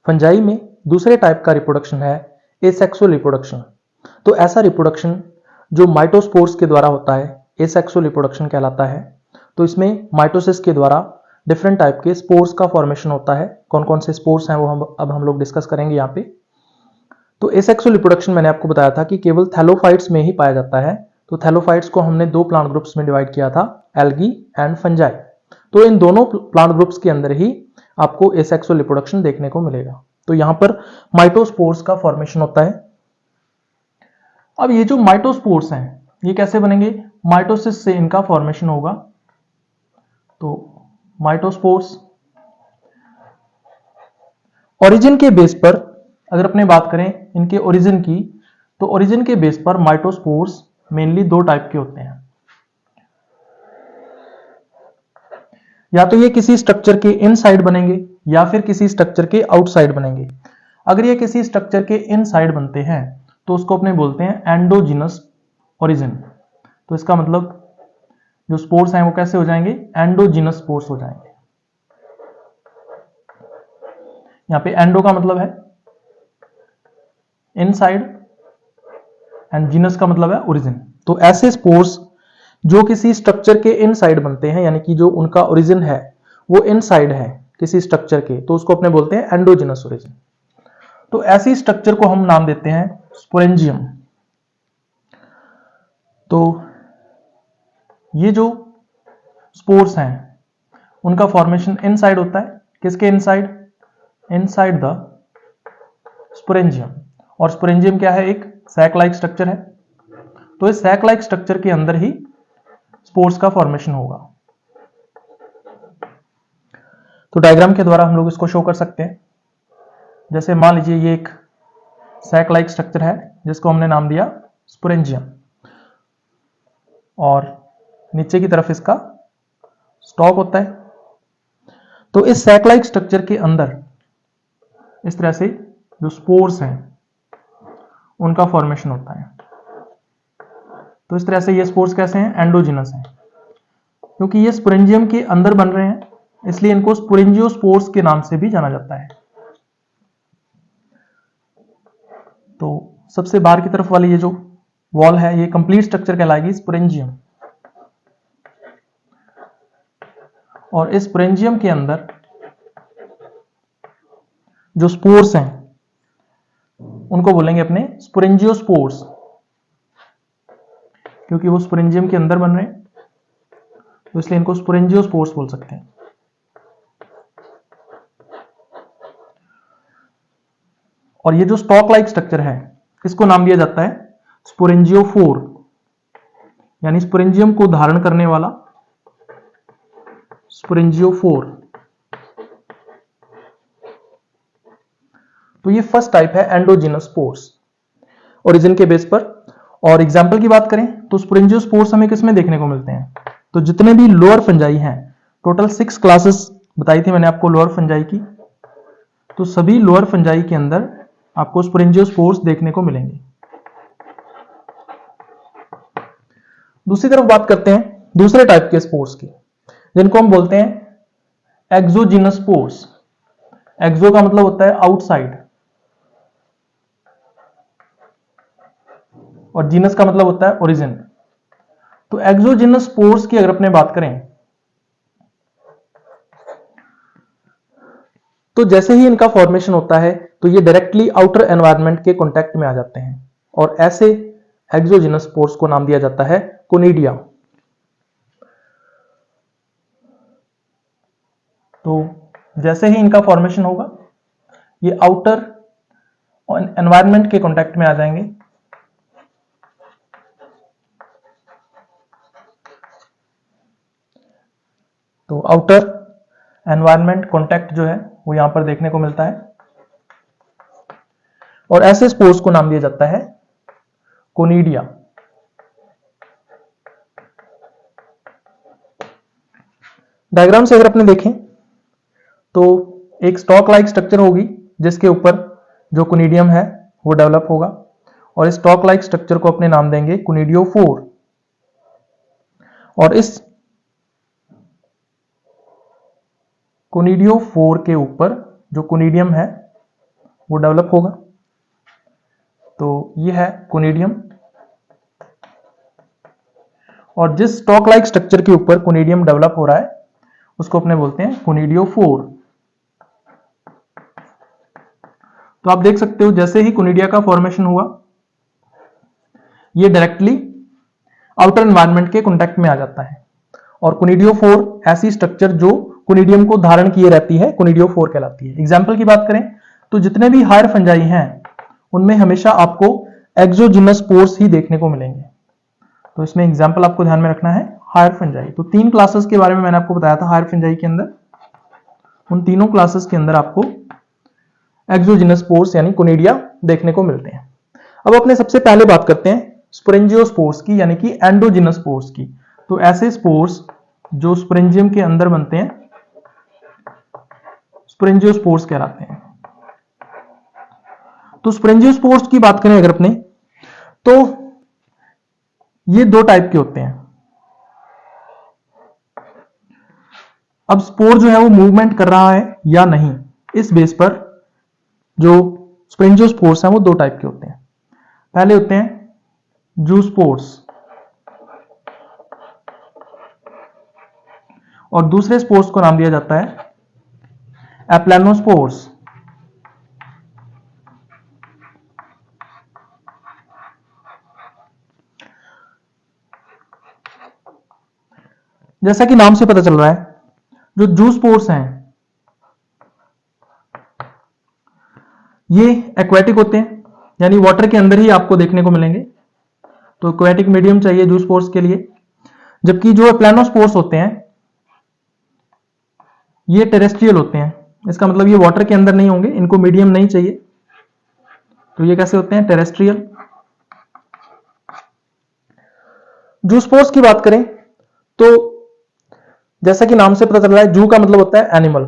Fungi में दूसरे type का रिप्रोडक्शन है एसेक्सुअल रिप्रोडक्शन। तो ऐसा रिप्रोडक्शन जो माइटोस्पोर्स के द्वारा होता है एसेक्सुअल रिप्रोडक्शन कहलाता है। तो इसमें माइटोसिस के द्वारा डिफरेंट टाइप के स्पोर्स का फॉर्मेशन होता है। कौन कौन से स्पोर्स हैं वो अब हम लोग डिस्कस करेंगे यहाँ पे। तो एसेक्सुअल रिप्रोडक्शन मैंने आपको बताया था कि केवल थैलोफाइट्स में ही पाया जाता है। तो थैलोफाइट्स को हमने दो प्लांट ग्रुप्स में डिवाइड किया था, एल्गी एंड फंजाई। तो इन दोनों प्लांट ग्रुप्स के अंदर ही आपको एसेक्सुअल रिप्रोडक्शन देखने को मिलेगा। तो यहां पर माइटोस्पोर्स का फॉर्मेशन होता है। अब ये जो माइटोस्पोर्स हैं ये कैसे बनेंगे, माइटोसिस से इनका फॉर्मेशन होगा। तो माइटोस्पोर्स ओरिजिन के बेस पर अगर अपने बात करें इनके ओरिजिन की, तो ओरिजिन के बेस पर माइटोस्पोर्स मेनली दो टाइप के होते हैं। या तो ये किसी स्ट्रक्चर के इनसाइड बनेंगे या फिर किसी स्ट्रक्चर के आउटसाइड बनेंगे। अगर ये किसी स्ट्रक्चर के इनसाइड बनते हैं तो उसको अपने बोलते हैं एंडोजिनस ओरिजिन। तो इसका मतलब जो स्पोर्स हैं वो कैसे हो जाएंगे, एंडोजिनस स्पोर्स हो जाएंगे। यहां पे एंडो का मतलब है इनसाइड एंड जीनस का मतलब है ओरिजिन। तो ऐसे स्पोर्स जो किसी स्ट्रक्चर के इनसाइड बनते हैं, यानी कि जो उनका ओरिजिन है वो इनसाइड है किसी स्ट्रक्चर के, तो उसको अपने बोलते हैं एंडोजिनस ओरिजिन। तो ऐसी स्ट्रक्चर को हम नाम देते हैं स्पोरेंजियम। तो ये जो स्पोर्स हैं उनका फॉर्मेशन इनसाइड होता है। किसके इनसाइड, इनसाइड द स्पोरेंजियम। और स्पोरेंजियम क्या है, एक सैक लाइक स्ट्रक्चर है। तो इस सैक लाइक स्ट्रक्चर के अंदर ही स्पोर्स का फॉर्मेशन होगा। तो डायग्राम के द्वारा हम लोग इसको शो कर सकते हैं। जैसे मान लीजिए ये एक सैक लाइक स्ट्रक्चर है जिसको हमने नाम दिया स्पोरेंजियम, और नीचे की तरफ इसका स्टॉक होता है। तो इस सैक लाइक स्ट्रक्चर के अंदर इस तरह से जो स्पोर्स हैं उनका फॉर्मेशन होता है। तो इस तरह से ये स्पोर्स कैसे हैं, एंडोजिनस हैं। क्योंकि ये स्पोरेंजियम के अंदर बन रहे हैं इसलिए इनको स्पोरेंजियोस्पोर्स के नाम से भी जाना जाता है। तो सबसे बाहर की तरफ वाली ये जो वॉल है ये कंप्लीट स्ट्रक्चर कहलाएगी स्पोरेंजियम। और इस स्पोरेंजियम के अंदर जो स्पोर्स हैं उनको बोलेंगे अपने स्पोरेंजियोस्पोर्स, क्योंकि वो स्पोरेंजियम के अंदर बन रहे हैं तो इसलिए इनको स्पोरेंजियोस्पोर्स बोल सकते हैं। और ये जो स्टॉक लाइक स्ट्रक्चर है इसको नाम दिया जाता है स्पोरेंजियोफोर, यानी स्पोरेंजियम को धारण करने वाला स्पोरेंजियोफोर। तो ये फर्स्ट टाइप है एंडोजिनस स्पोर्स ओरिजिन के बेस पर। और एग्जांपल की बात करें तो स्पोरेंजियोस्पोर्स हमें किसमें देखने को मिलते हैं, तो जितने भी लोअर फंजाई हैं, टोटल 6 क्लासेस बताई थी मैंने आपको लोअर फंजाई की, तो सभी लोअर फंजाई के अंदर आपको स्पोरेंजियोस्पोर्स देखने को मिलेंगे। दूसरी तरफ बात करते हैं दूसरे टाइप के स्पोर्स की, जिनको हम बोलते हैं एक्सोजिनस स्पोर्स। एक्सो का मतलब होता है आउटसाइड और जीनस का मतलब होता है ओरिजिन। तो एक्सोजिनस स्पोर्स की अगर अपने बात करें तो जैसे ही इनका फॉर्मेशन होता है तो ये डायरेक्टली आउटर एनवायरनमेंट के कांटेक्ट में आ जाते हैं, और ऐसे एक्सोजिनस स्पोर्स को नाम दिया जाता है कोनिडिया। तो जैसे ही इनका फॉर्मेशन होगा ये आउटर एनवायरनमेंट के कांटेक्ट में आ जाएंगे, तो आउटर एनवायरनमेंट कांटेक्ट जो है वो यहां पर देखने को मिलता है, और ऐसे स्पोर्स को नाम दिया जाता है कोनिडिया। डायग्राम से अगर अपने देखें तो एक स्टॉक लाइक स्ट्रक्चर होगी जिसके ऊपर जो कोनिडियम है वो डेवलप होगा, और इस स्टॉक लाइक स्ट्रक्चर को अपने नाम देंगे कोनिडियोफोर। और इस कोनिडियोफोर के ऊपर जो कोनिडियम है वो डेवलप होगा। तो ये है कोनिडियम, और जिस स्टॉक लाइक स्ट्रक्चर के ऊपर कोनिडियम डेवलप हो रहा है उसको अपने बोलते हैं कोनिडियोफोर। तो आप देख सकते हो जैसे ही कोनिडिया का फॉर्मेशन हुआ ये डायरेक्टली आउटर एनवायरनमेंट के कांटेक्ट में आ जाता है, और कोनिडियोफोर ऐसी स्ट्रक्चर जो कोनिडियम को धारण किए रहती है कोनिडियोफोर कहलाती है। एग्जाम्पल की बात करें तो जितने भी हायर फंजाई हैं उनमें हमेशा आपको एक्सोजिनस पोर्स ही देखने को मिलेंगे। तो इसमें एग्जाम्पल आपको ध्यान में रखना है हायर फंजाई। तो 3 क्लासेस के बारे में मैंने आपको बताया था हायर फंजाई के अंदर, उन तीनों क्लासेस के अंदर आपको एक्सोजिनस पोर्स यानी कोनिडिया देखने को मिलते हैं। अब अपने सबसे पहले बात करते हैं स्पोरेंजियोस्पोर्स की, यानी कि एंडोजिनस स्पोर्स की। तो ऐसे स्पोर्स जो स्पोरेंजियम के अंदर बनते हैं स्पोरेंजियोस्पोर्स कहलाते हैं। तो स्पोरेंजियोस्पोर्स की बात करें अगर अपने, तो ये 2 टाइप के होते हैं। अब स्पोर जो है वो मूवमेंट कर रहा है या नहीं, इस बेस पर जो स्पोरेंजियोस्पोर्स हैं वो 2 टाइप के होते हैं। पहले होते हैं जूस्पोर्स, और दूसरे स्पोर्स को नाम दिया जाता है एप्लानोस्पोर्स। जैसा कि नाम से पता चल रहा है जो जूस्पोर्स हैं ये एक्वेटिक होते हैं, यानी वाटर के अंदर ही आपको देखने को मिलेंगे। तो एक्वेटिक मीडियम चाहिए जूस्पोर्स के लिए। जबकि जो एप्लानोस्पोर्स होते हैं ये टेरेस्ट्रियल होते हैं, इसका मतलब ये वाटर के अंदर नहीं होंगे, इनको मीडियम नहीं चाहिए। तो ये कैसे होते हैं? टेरेस्ट्रियल। जूस्पोर्स की बात करें तो जैसा कि नाम से पता चल रहा है जू का मतलब होता है एनिमल,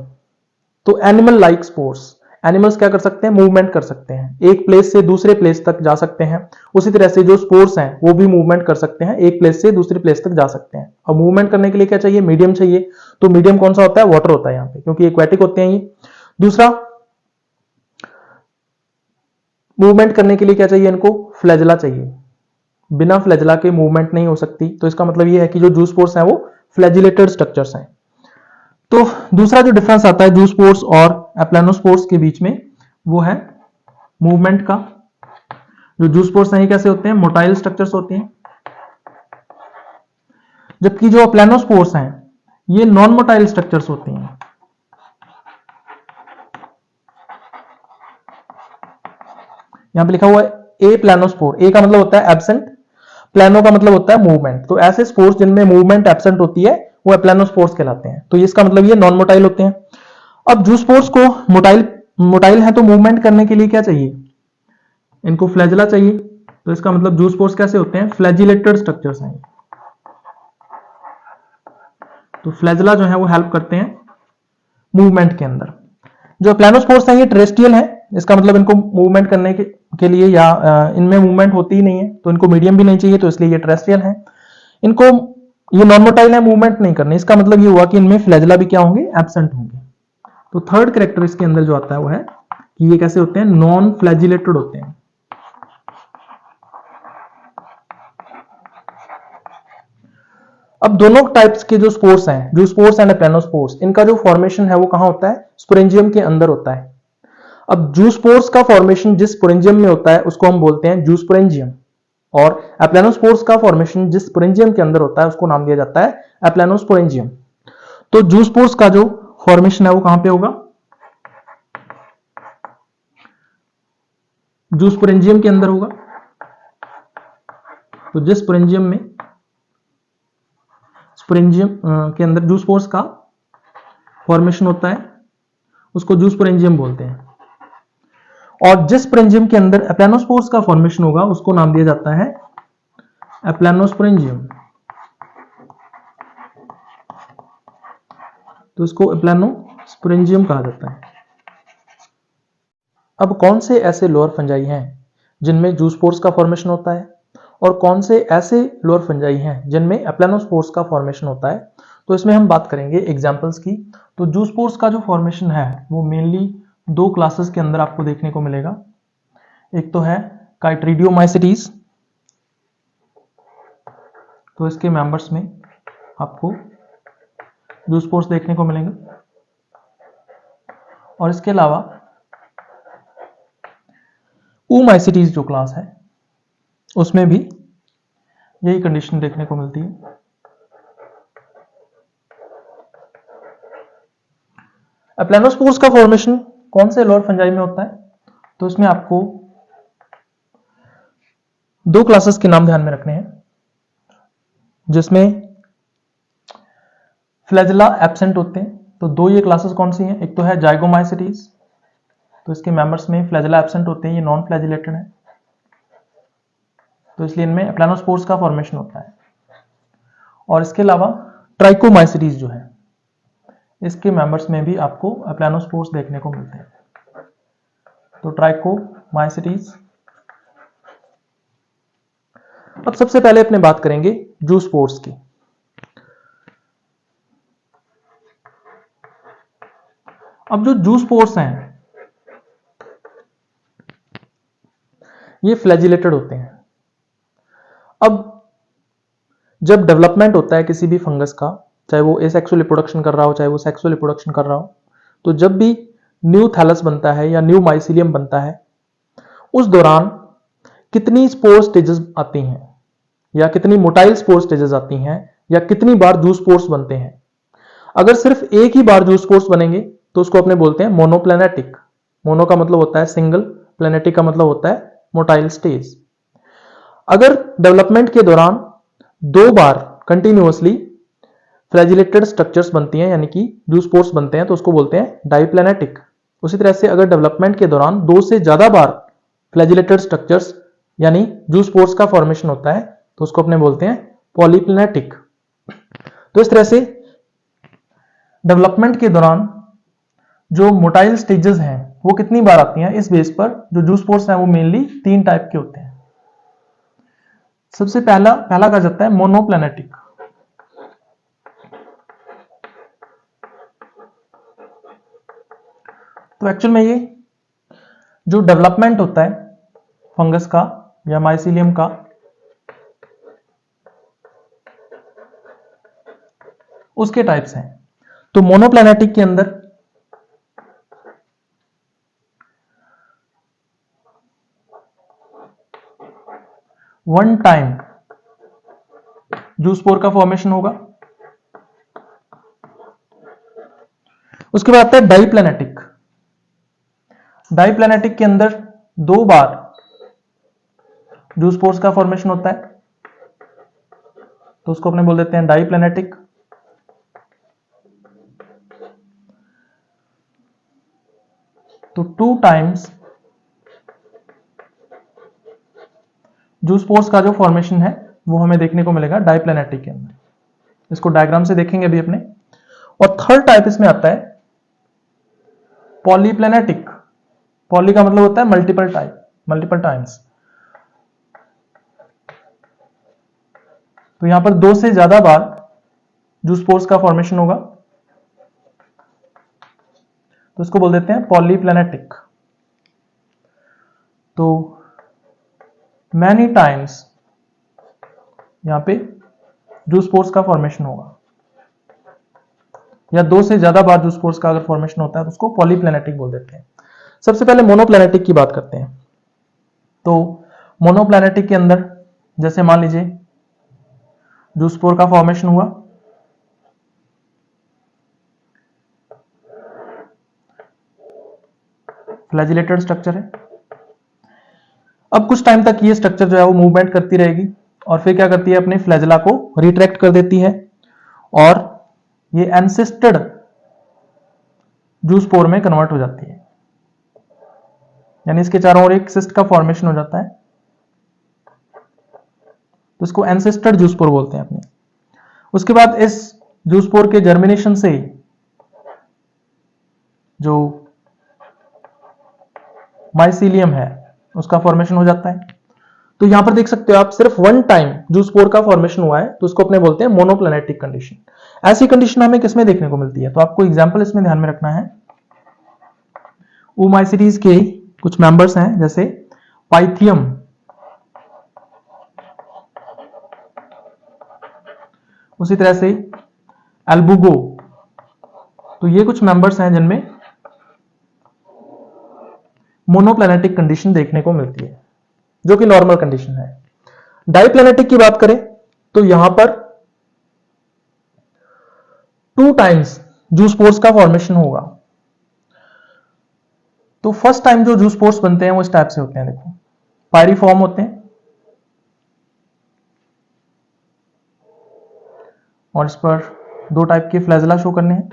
तो एनिमल लाइक स्पोर्स। एनिमल्स क्या कर सकते हैं? मूवमेंट कर सकते हैं, एक प्लेस से दूसरे प्लेस तक जा सकते हैं। उसी तरह से जो स्पोर्स हैं वो भी मूवमेंट कर सकते हैं, एक प्लेस से दूसरे प्लेस तक जा सकते हैं। और मूवमेंट करने के लिए क्या चाहिए? मीडियम चाहिए। तो मीडियम कौन सा होता है? वाटर होता है यहाँ पे, क्योंकि एक्वेटिक होते हैं ये। दूसरा, मूवमेंट करने के लिए क्या चाहिए इनको? फ्लैजिला चाहिए। बिना फ्लैजिला के मूवमेंट नहीं हो सकती। तो इसका मतलब ये है कि जो जूस्पोर्स हैं वो फ्लैजिलेटेड स्ट्रक्चर्स हैं। तो दूसरा जो डिफरेंस आता है जूस्पोर्स और एप्लानोस्पोर्स के बीच में वो है मूवमेंट का। जो जूस्पोर्स हैं ये कैसे होते हैं? मोटाइल स्ट्रक्चर्स होते हैं, जबकि जो एप्लानोस्पोर्स हैं ये नॉन मोटाइल स्ट्रक्चर्स होते हैं। यहां पे लिखा हुआ है ए प्लानोस्पोर। ए का मतलब होता है एब्सेंट, प्लानो का मतलब होता है मूवमेंट। तो ऐसे स्पोर्स जिनमें मूवमेंट एब्सेंट होती है वो एप्लानोस्पोर्स कहलाते हैं। तो इसका मतलब ये नॉन मोटाइल होते हैं। अब जूस्पोर्स को मोटाइल है तो मूवमेंट करने के लिए क्या चाहिए? इनको फ्लैजिला चाहिए। तो इसका मतलब जूस्पोर्स कैसे होते हैं? फ्लैजिलेटेड स्ट्रक्चर्स हैं। तो फ्लैजिला जो है वो हेल्प करते हैं मूवमेंट के अंदर। जो एप्लानोस्पोर्स हैं ये टेरेस्ट्रियल है, इसका मतलब इनको मूवमेंट करने के लिए या इनमें मूवमेंट होती ही नहीं है, तो इनको मीडियम भी नहीं चाहिए, तो इसलिए ये टेरेस्ट्रियल है। इनको ये नॉन मोटाइल है, मूवमेंट नहीं करने, इसका मतलब ये हुआ कि इनमें फ्लैजिला भी क्या होंगे? एब्सेंट होंगे। तो थर्ड कैरेक्टर इसके अंदर जो आता है वो है कि ये कैसे होते हैं? नॉन फ्लैजिलेटेड होते हैं। अब दोनों टाइप्स के जो स्पोर्स हैं, जो स्पोर्स एंड एप्लानोस्पोर्स, इनका जो फॉर्मेशन है वो कहां होता है? स्पोरेंजियम के अंदर होता है। अब जूस्पोर्स का फॉर्मेशन जिस स्पोरेंजियम में होता है उसको हम बोलते हैं जूस्पोरेंजियम, और एप्लानोस्पोर्स का फॉर्मेशन जिस स्पोरेंजियम के अंदर होता है उसको नाम दिया जाता है एप्लानोस्पोरेंजियम। तो जूस्पोर्स का जो फॉर्मेशन है वो कहां पे होगा? जूस्पोरेंजियम के अंदर होगा। तो जिस स्पोरेंजियम में के अंदर जूस्पोर्स का फॉर्मेशन होता है उसको जूस्पोरेंजियम बोलते हैं, और जिस स्पोरेंजियम के अंदर एप्लानोस्पोर्स का फॉर्मेशन होगा उसको नाम दिया जाता है एप्लानोस्पोरेंजियम। तो इसको एप्लानोस्पोरेंजियम कहा जाता है। अब कौन से ऐसे लोअर फंजाई हैं जिनमें जूस्पोर्स का फॉर्मेशन होता है, और कौन से ऐसे लोअर फंजाई हैं जिनमें एप्लानोस्पोर्स का फॉर्मेशन होता है? तो इसमें हम बात करेंगे एग्जांपल्स की। तो जूस्पोर्स का जो फॉर्मेशन है वो मेनली दो क्लासेस के अंदर आपको देखने को मिलेगा। एक तो है काइट्रीडियोमाइसिटीज, तो इसके मेंबर्स में आपको जूस्पोर्स देखने को मिलेंगे, और इसके अलावा oomaicites जो क्लास है उसमें भी यही कंडीशन देखने को मिलती है। एप्लेनोस्पोर्स का फॉर्मेशन कौन से लोअर फंजाई में होता है, तो इसमें आपको दो क्लासेस के नाम ध्यान में रखने हैं, जिसमें फ्लैजेला एब्सेंट होते हैं। तो दो ये क्लासेस कौन सी हैं, एक तो है जाइगोमाइसिटीज, तो इसके मेंबर्स में फ्लैजेला एब्सेंट होते हैं, ये नॉन फ्लैजिलेटेड है, तो इसलिए इनमें एप्लेनोस्पोर्स का फॉर्मेशन होता है। और इसके अलावा ट्राइकोमाइसिटीज जो है, इसके मेंबर्स में भी आपको एप्लेनोस्पोर्स देखने को मिलते हैं। तो ट्राइकोमाइसिटीज। अब सबसे पहले अपने बात करेंगे जूस्पोर्स की। अब जो जूस्पोर्स हैं ये फ्लैजिलेटेड होते हैं। अब जब डेवलपमेंट होता है किसी भी फंगस का, चाहे वो एसेक्सुअल रिप्रोडक्शन कर रहा हो चाहे वो सेक्सुअल रिप्रोडक्शन कर रहा हो, तो जब भी न्यू थैलस बनता है या न्यू माइसीलियम बनता है, उस दौरान कितनी स्पोर स्टेजेस आती हैं या कितनी मोटाइल स्पोर स्टेजेस आती हैं या कितनी बार जूस्पोर्स बनते हैं। अगर सिर्फ एक ही बार जूस्पोर्स बनेंगे तो उसको अपने बोलते हैं मोनोप्लेनेटिक। मोनो का मतलब होता है सिंगल, प्लेनेटिक का मतलब होता है मोटाइल स्टेज। अगर डेवलपमेंट के दौरान दो बार कंटिन्यूअसली फ्लैजिलेटेड स्ट्रक्चर्स बनती हैं यानी कि जूस्पोर्स बनते हैं तो उसको बोलते हैं डाइप्लेनेटिक। उसी तरह से अगर डेवलपमेंट के दौरान दो से ज्यादा बार फ्लैजिलेटेड स्ट्रक्चर्स यानी जूस्पोर्स का फॉर्मेशन होता है तो उसको अपने बोलते हैं पॉलीप्लेनेटिक। तो इस तरह से डेवलपमेंट के दौरान जो मोटाइल स्टेजेस हैं वो कितनी बार आती हैं, इस बेस पर जो जूस्पोर्स हैं वो मेनली तीन टाइप के होते हैं। सबसे पहला कहा जाता है मोनोप्लेनेटिक। तो एक्चुअल में ये जो डेवलपमेंट होता है फंगस का या माइसीलियम का, उसके टाइप्स हैं। तो मोनोप्लेनेटिक के अंदर वन टाइम जूस्पोर का फॉर्मेशन होगा। उसके बाद आता है डाइप्लेनेटिक। डाइप्लेनेटिक के अंदर दो बार जूस्पोर्स का फॉर्मेशन होता है तो उसको अपने बोल देते हैं डाइप्लेनेटिक। तो टू टाइम्स जूस्पोर्स का जो फॉर्मेशन है वो हमें देखने को मिलेगा डाइप्लेनेटिक के अंदर। इसको डायग्राम से देखेंगे अभी अपने। और थर्ड टाइप इसमें आता है पॉलीप्लेनेटिक। पॉली का मतलब होता है मल्टीपल टाइम्स। तो यहां पर दो से ज्यादा बार जूस्पोर्स का फॉर्मेशन होगा तो इसको बोल देते हैं पॉलीप्लेनेटिक। तो मैनी टाइम्स यहां पे जूस्पोर्स का फॉर्मेशन होगा या दो से ज्यादा बार जूस्पोर्स का अगर फॉर्मेशन होता है तो उसको पॉलीप्लेनेटिक बोल देते हैं। सबसे पहले मोनोप्लेनेटिक की बात करते हैं। तो मोनोप्लेनेटिक के अंदर जैसे मान लीजिए जूस्पोर का फॉर्मेशन हुआ, फ्लैजिलेटेड स्ट्रक्चर है। अब कुछ टाइम तक ये स्ट्रक्चर जो है वो मूवमेंट करती रहेगी और फिर क्या करती है, अपने फ्लैजिला को रिट्रैक्ट कर देती है और ये एनसिस्टेड जूस्पोर में कन्वर्ट हो जाती है, यानी इसके चारों ओर एक सिस्ट का फॉर्मेशन हो जाता है। तो इसको एनसिस्टेड जूस्पोर बोलते हैं अपने। उसके बाद इस जूस्पोर के जर्मिनेशन से जो माइसीलियम है उसका फॉर्मेशन हो जाता है। तो यहां पर देख सकते हो आप, सिर्फ वन टाइम जूस्पोर का फॉर्मेशन हुआ है तो उसको अपने बोलते हैं मोनोप्लेनेटिक कंडीशन। ऐसी कंडीशन हमें किसमें देखने को मिलती है, तो आपको एग्जांपल इसमें ध्यान में रखना है। ओमाइसीटीज के कुछ मेंबर्स हैं, जैसे पाइथियम, उसी तरह से एल्बुगो। तो ये कुछ मेंबर्स हैं जिनमें मोनोप्लैनेटिक कंडीशन देखने को मिलती है, जो कि नॉर्मल कंडीशन है। डाइप्लैनेटिक की बात करें तो यहां पर 2 टाइम्स जूस्पोर्स का फॉर्मेशन होगा। तो फर्स्ट टाइम जो जूस्पोर्स बनते हैं वो इस टाइप से होते हैं, देखो पायरीफॉर्म होते हैं, और इस पर 2 टाइप के फ्लैजेला शो करने हैं,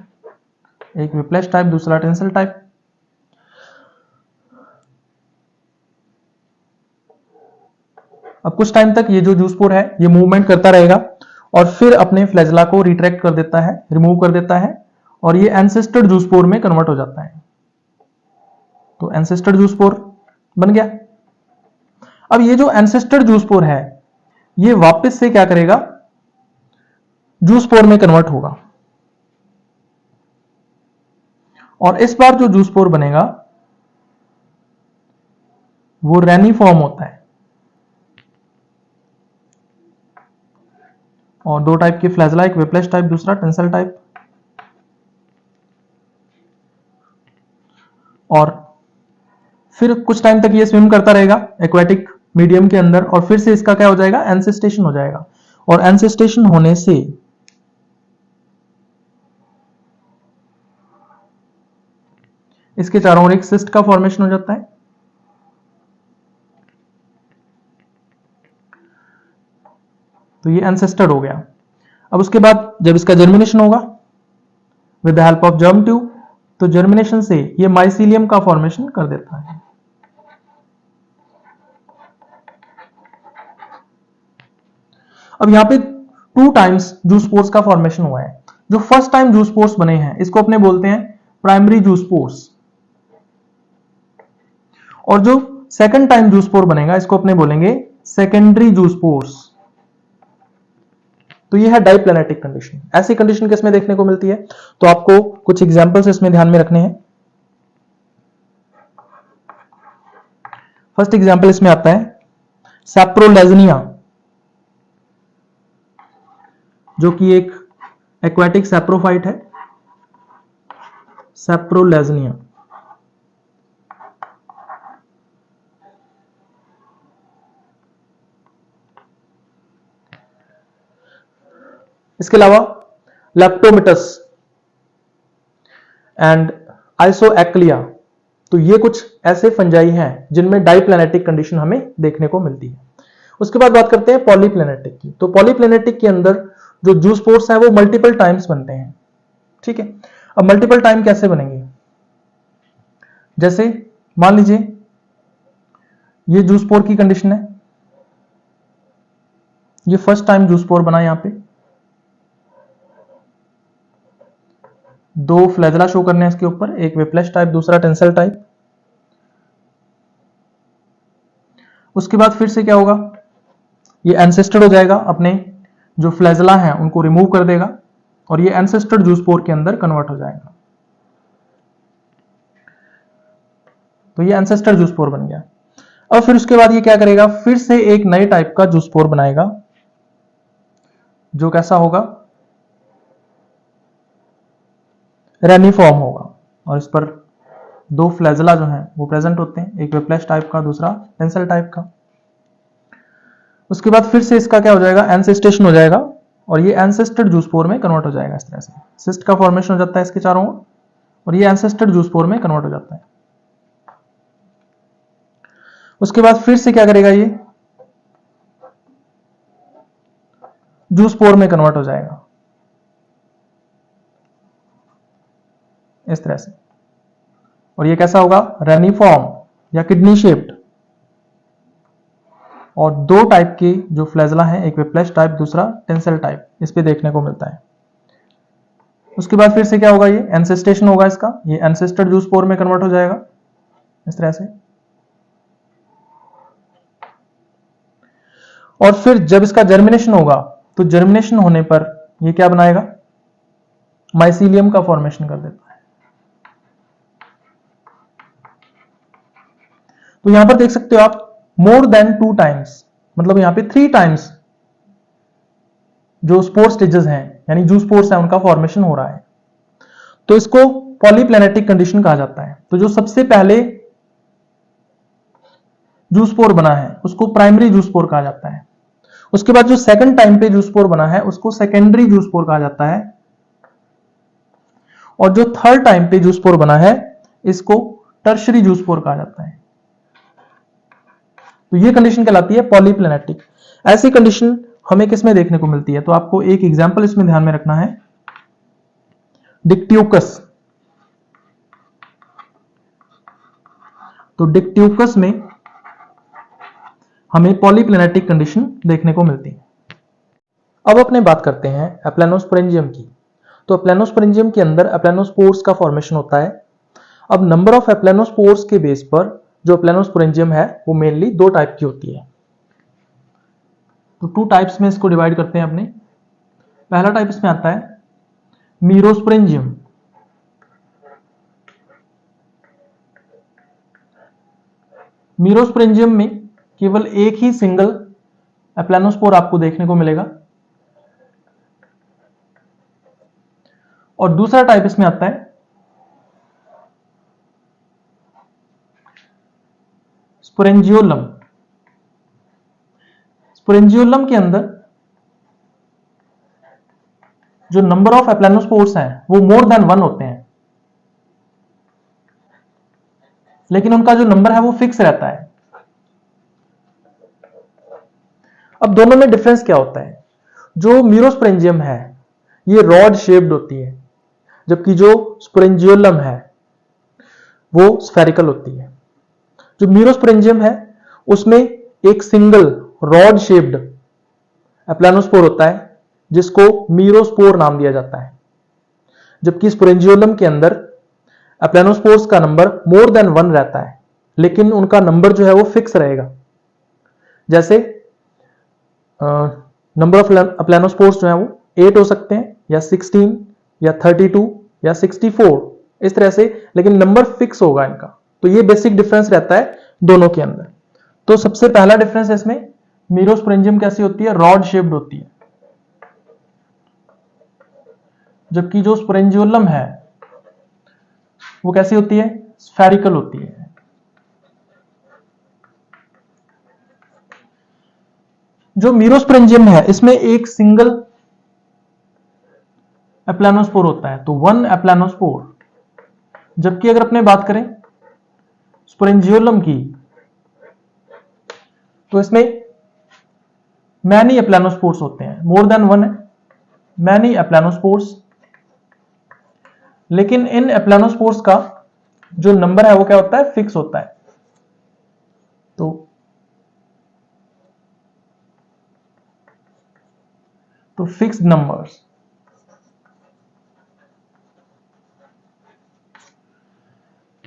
एक विप्लेश टाइप, दूसरा टेंसल टाइप। अब कुछ टाइम तक ये जो जूस्पोर है ये मूवमेंट करता रहेगा और फिर अपने फ्लैजेला को रिट्रैक्ट कर देता है, रिमूव कर देता है, और ये एंसेस्टर जूस्पोर में कन्वर्ट हो जाता है। तो एंसेस्टर जूस्पोर बन गया। अब ये जो एंसेस्टर जूस्पोर है ये वापस से क्या करेगा, जूस्पोर में कन्वर्ट होगा, और इस बार जो जूस्पोर बनेगा वो रेनिफॉर्म होता है, और 2 टाइप के फ्लैजेला, एक विप्लेश टाइप, दूसरा टेंसल टाइप। और फिर कुछ टाइम तक ये स्विम करता रहेगा एक्वेटिक मीडियम के अंदर, और फिर से इसका क्या हो जाएगा, एंसेस्टेशन हो जाएगा, और एंसेस्टेशन होने से इसके चारों ओर एक सिस्ट का फॉर्मेशन हो जाता है। तो ये एंसेस्टर हो गया। अब उसके बाद जब इसका जर्मिनेशन होगा with the help of germ tube, तो जर्मिनेशन से ये माइसीलियम का फॉर्मेशन कर देता है। अब यहां पे 2 टाइम्स जूस्पोर्स का फॉर्मेशन हुआ है। जो फर्स्ट टाइम जूस्पोर्स बने हैं इसको अपने बोलते हैं प्राइमरी जूस्पोर्स, और जो सेकंड टाइम जूस्पोर बनेगा इसको अपने बोलेंगे सेकेंडरी जूस्पोर्स। तो ये है डाइप्लैनेटिक कंडीशन। ऐसी कंडीशन किसमें देखने को मिलती है, तो आपको कुछ एग्जांपल्स इसमें ध्यान में रखने हैं। फर्स्ट एग्जांपल इसमें आता है सैप्रोलेजनिया, जो कि एक एक्वेटिक सैप्रोफाइट है, सैप्रोलेजनिया। इसके अलावा लेप्टोमिटस एंड आइसोएक्लिया, तो ये कुछ ऐसे फंजाई हैं जिनमें डाइप्लैनेटिक कंडीशन हमें देखने को मिलती है। उसके बाद बात करते हैं पॉलीप्लैनेटिक की। तो पॉलीप्लैनेटिक के अंदर जो जूस्पोर्स हैं वो मल्टीपल टाइम्स बनते हैं, ठीक है। अब मल्टीपल टाइम कैसे बनेंगे, जैसे मान लीजिए ये जूस्पोर की कंडीशन है, ये फर्स्ट टाइम जूस्पोर बना, यहां पे 2 फ्लैजेला शो करने हैं इसके ऊपर, एक विप्लेश टाइप, दूसरा टेंसल टाइप। उसके बाद फिर से क्या होगा, ये एंसेस्टर हो जाएगा, अपने जो फ्लैजेला हैं उनको रिमूव कर देगा, और ये एंसेस्टर जूस्पोर के अंदर कन्वर्ट हो जाएगा। तो ये एंसेस्टर जूस्पोर बन गया। अब फिर उसके बाद ये क्या करेगा, फिर से एक नए टाइप का जूस्पोर बनाएगा, जो कैसा होगा, रेनिफॉर्म होगा, और इस पर 2 फ्लैजेला जो हैं वो प्रेजेंट होते हैं, एक विप्लेश टाइप का, दूसरा टेंसल टाइप का। उसके बाद फिर से इसका क्या हो जाएगा, एंसेस्टेशन हो जाएगा, और ये एंसेस्टर जूस्पोर में कन्वर्ट हो जाएगा। इस तरह से सिस्ट का फॉर्मेशन हो जाता है इसके चारों ओर, और ये एंसेस्टर जूस्पोर में कन्वर्ट हो जाता है। उसके बाद फिर से क्या करेगा, ये जूस्पोर में कन्वर्ट हो जाएगा इस तरह से, और ये कैसा होगा, रेनिफॉर्म या किडनी शेप्ड, और 2 टाइप के जो फ्लैजेला हैं, एक विप्लेश टाइप, दूसरा टेंसल टाइप, इस पे देखने को मिलता है। उसके बाद फिर से क्या होगा, ये एंसेस्टेशन होगा इसका, ये एंसेस्टर जूस्पोर में कन्वर्ट हो जाएगा इस तरह से। और फिर जब इसका जर्मिनेशन होगा तो जर्मिनेशन होने पर ये क्या बनाएगा, माइसीलियम का फॉर्मेशन कर देता है। तो यहां पर देख सकते हो आप मोर देन 2 टाइम्स, मतलब यहां पे 3 टाइम्स जो स्पोर स्टेजेस हैं यानी जो स्पोर्स है उनका फॉर्मेशन हो रहा है, तो इसको पॉलीप्लेनेटिक कंडीशन कहा जाता है। तो जो सबसे पहले जूस्पोर बना है उसको प्राइमरी जूस्पोर कहा जाता है, उसके बाद जो सेकंड टाइम पे जूस्पोर बना है उसको सेकेंडरी जूस्पोर कहा जाता है, और जो थर्ड टाइम पे जूस्पोर बना है इसको टर्शरी जूस्पोर कहा जाता है। तो ये कंडीशन कहलाती है पॉलीप्लेनेटिक। ऐसी कंडीशन हमें किसमें देखने को मिलती है, तो आपको एक एग्जांपल इसमें ध्यान में रखना है, डिक्ट्यूकस। तो डिक्ट्यूकस में हमें पॉलीप्लेनेटिक कंडीशन देखने को मिलती है। अब अपने बात करते हैं एप्लेनोस्पोरेंजियम की। तो एप्लेनोस्पोरेंजियम के अंदर एप्लेनोस्पोर्स का फॉर्मेशन होता है। अब नंबर ऑफ एप्लेनोस्पोर्स के बेस पर जो एप्लेनोस्पोरेंजियम है वो मेनली 2 टाइप की होती है। तो 2 टाइप्स में इसको डिवाइड करते हैं अपने। पहला टाइप इसमें आता है मीरोस्पोरेंजियम। मीरोस्पोरेंजियम में केवल एक ही सिंगल एप्लेनोस्पोर आपको देखने को मिलेगा। और दूसरा टाइप इसमें आता है स्पोरेंजियोलम। स्पोरेंजियोलम के अंदर जो नंबर ऑफ एप्लेनोस्पोर्स हैं वो मोर देन 1 होते हैं, लेकिन उनका जो नंबर है वो फिक्स रहता है। अब दोनों में डिफरेंस क्या होता है, जो मीरोस्पोरेंजियम है ये रॉड शेप्ड होती है, जबकि जो स्पोरेंजियोलम है वो स्फेरिकल होती है। जो मीरोस्पोरेंजियम है उसमें एक सिंगल रॉड शेप्ड एप्लेनोस्पोर होता है जिसको मीरोस्पोर नाम दिया जाता है, जबकि स्पोरेंजियोलम के अंदर एप्लेनोस्पोर्स का नंबर मोर देन 1 रहता है, लेकिन उनका नंबर जो है वो फिक्स रहेगा। जैसे नंबर ऑफ एप्लेनोस्पोर्स जो है वो 8 हो सकते हैं या 16 या 32 या 64 इस तरह से, लेकिन नंबर फिक्स होगा इनका। तो ये बेसिक डिफरेंस रहता है दोनों के अंदर। तो सबसे पहला डिफरेंस है इसमें, मीरोस्पोरेंजियम कैसी होती है, रॉड शेप्ड होती है, जबकि जो स्पोरेंजियोलम है वो कैसी होती है, स्फेरिकल होती है। जो मीरोस्पोरेंजियम है इसमें एक सिंगल एप्लेनोस्पोर होता है, तो 1 एप्लेनोस्पोर, जबकि अगर अपने बात करें स्पोरेंजियोलम की तो इसमें मैनी एप्लेनोस्पोर्स होते हैं, मोर देन 1 है, मैनी एप्लेनोस्पोर्स, लेकिन इन एप्लेनोस्पोर्स का जो नंबर है वो क्या होता है, फिक्स होता है। तो फिक्स्ड नंबर्स।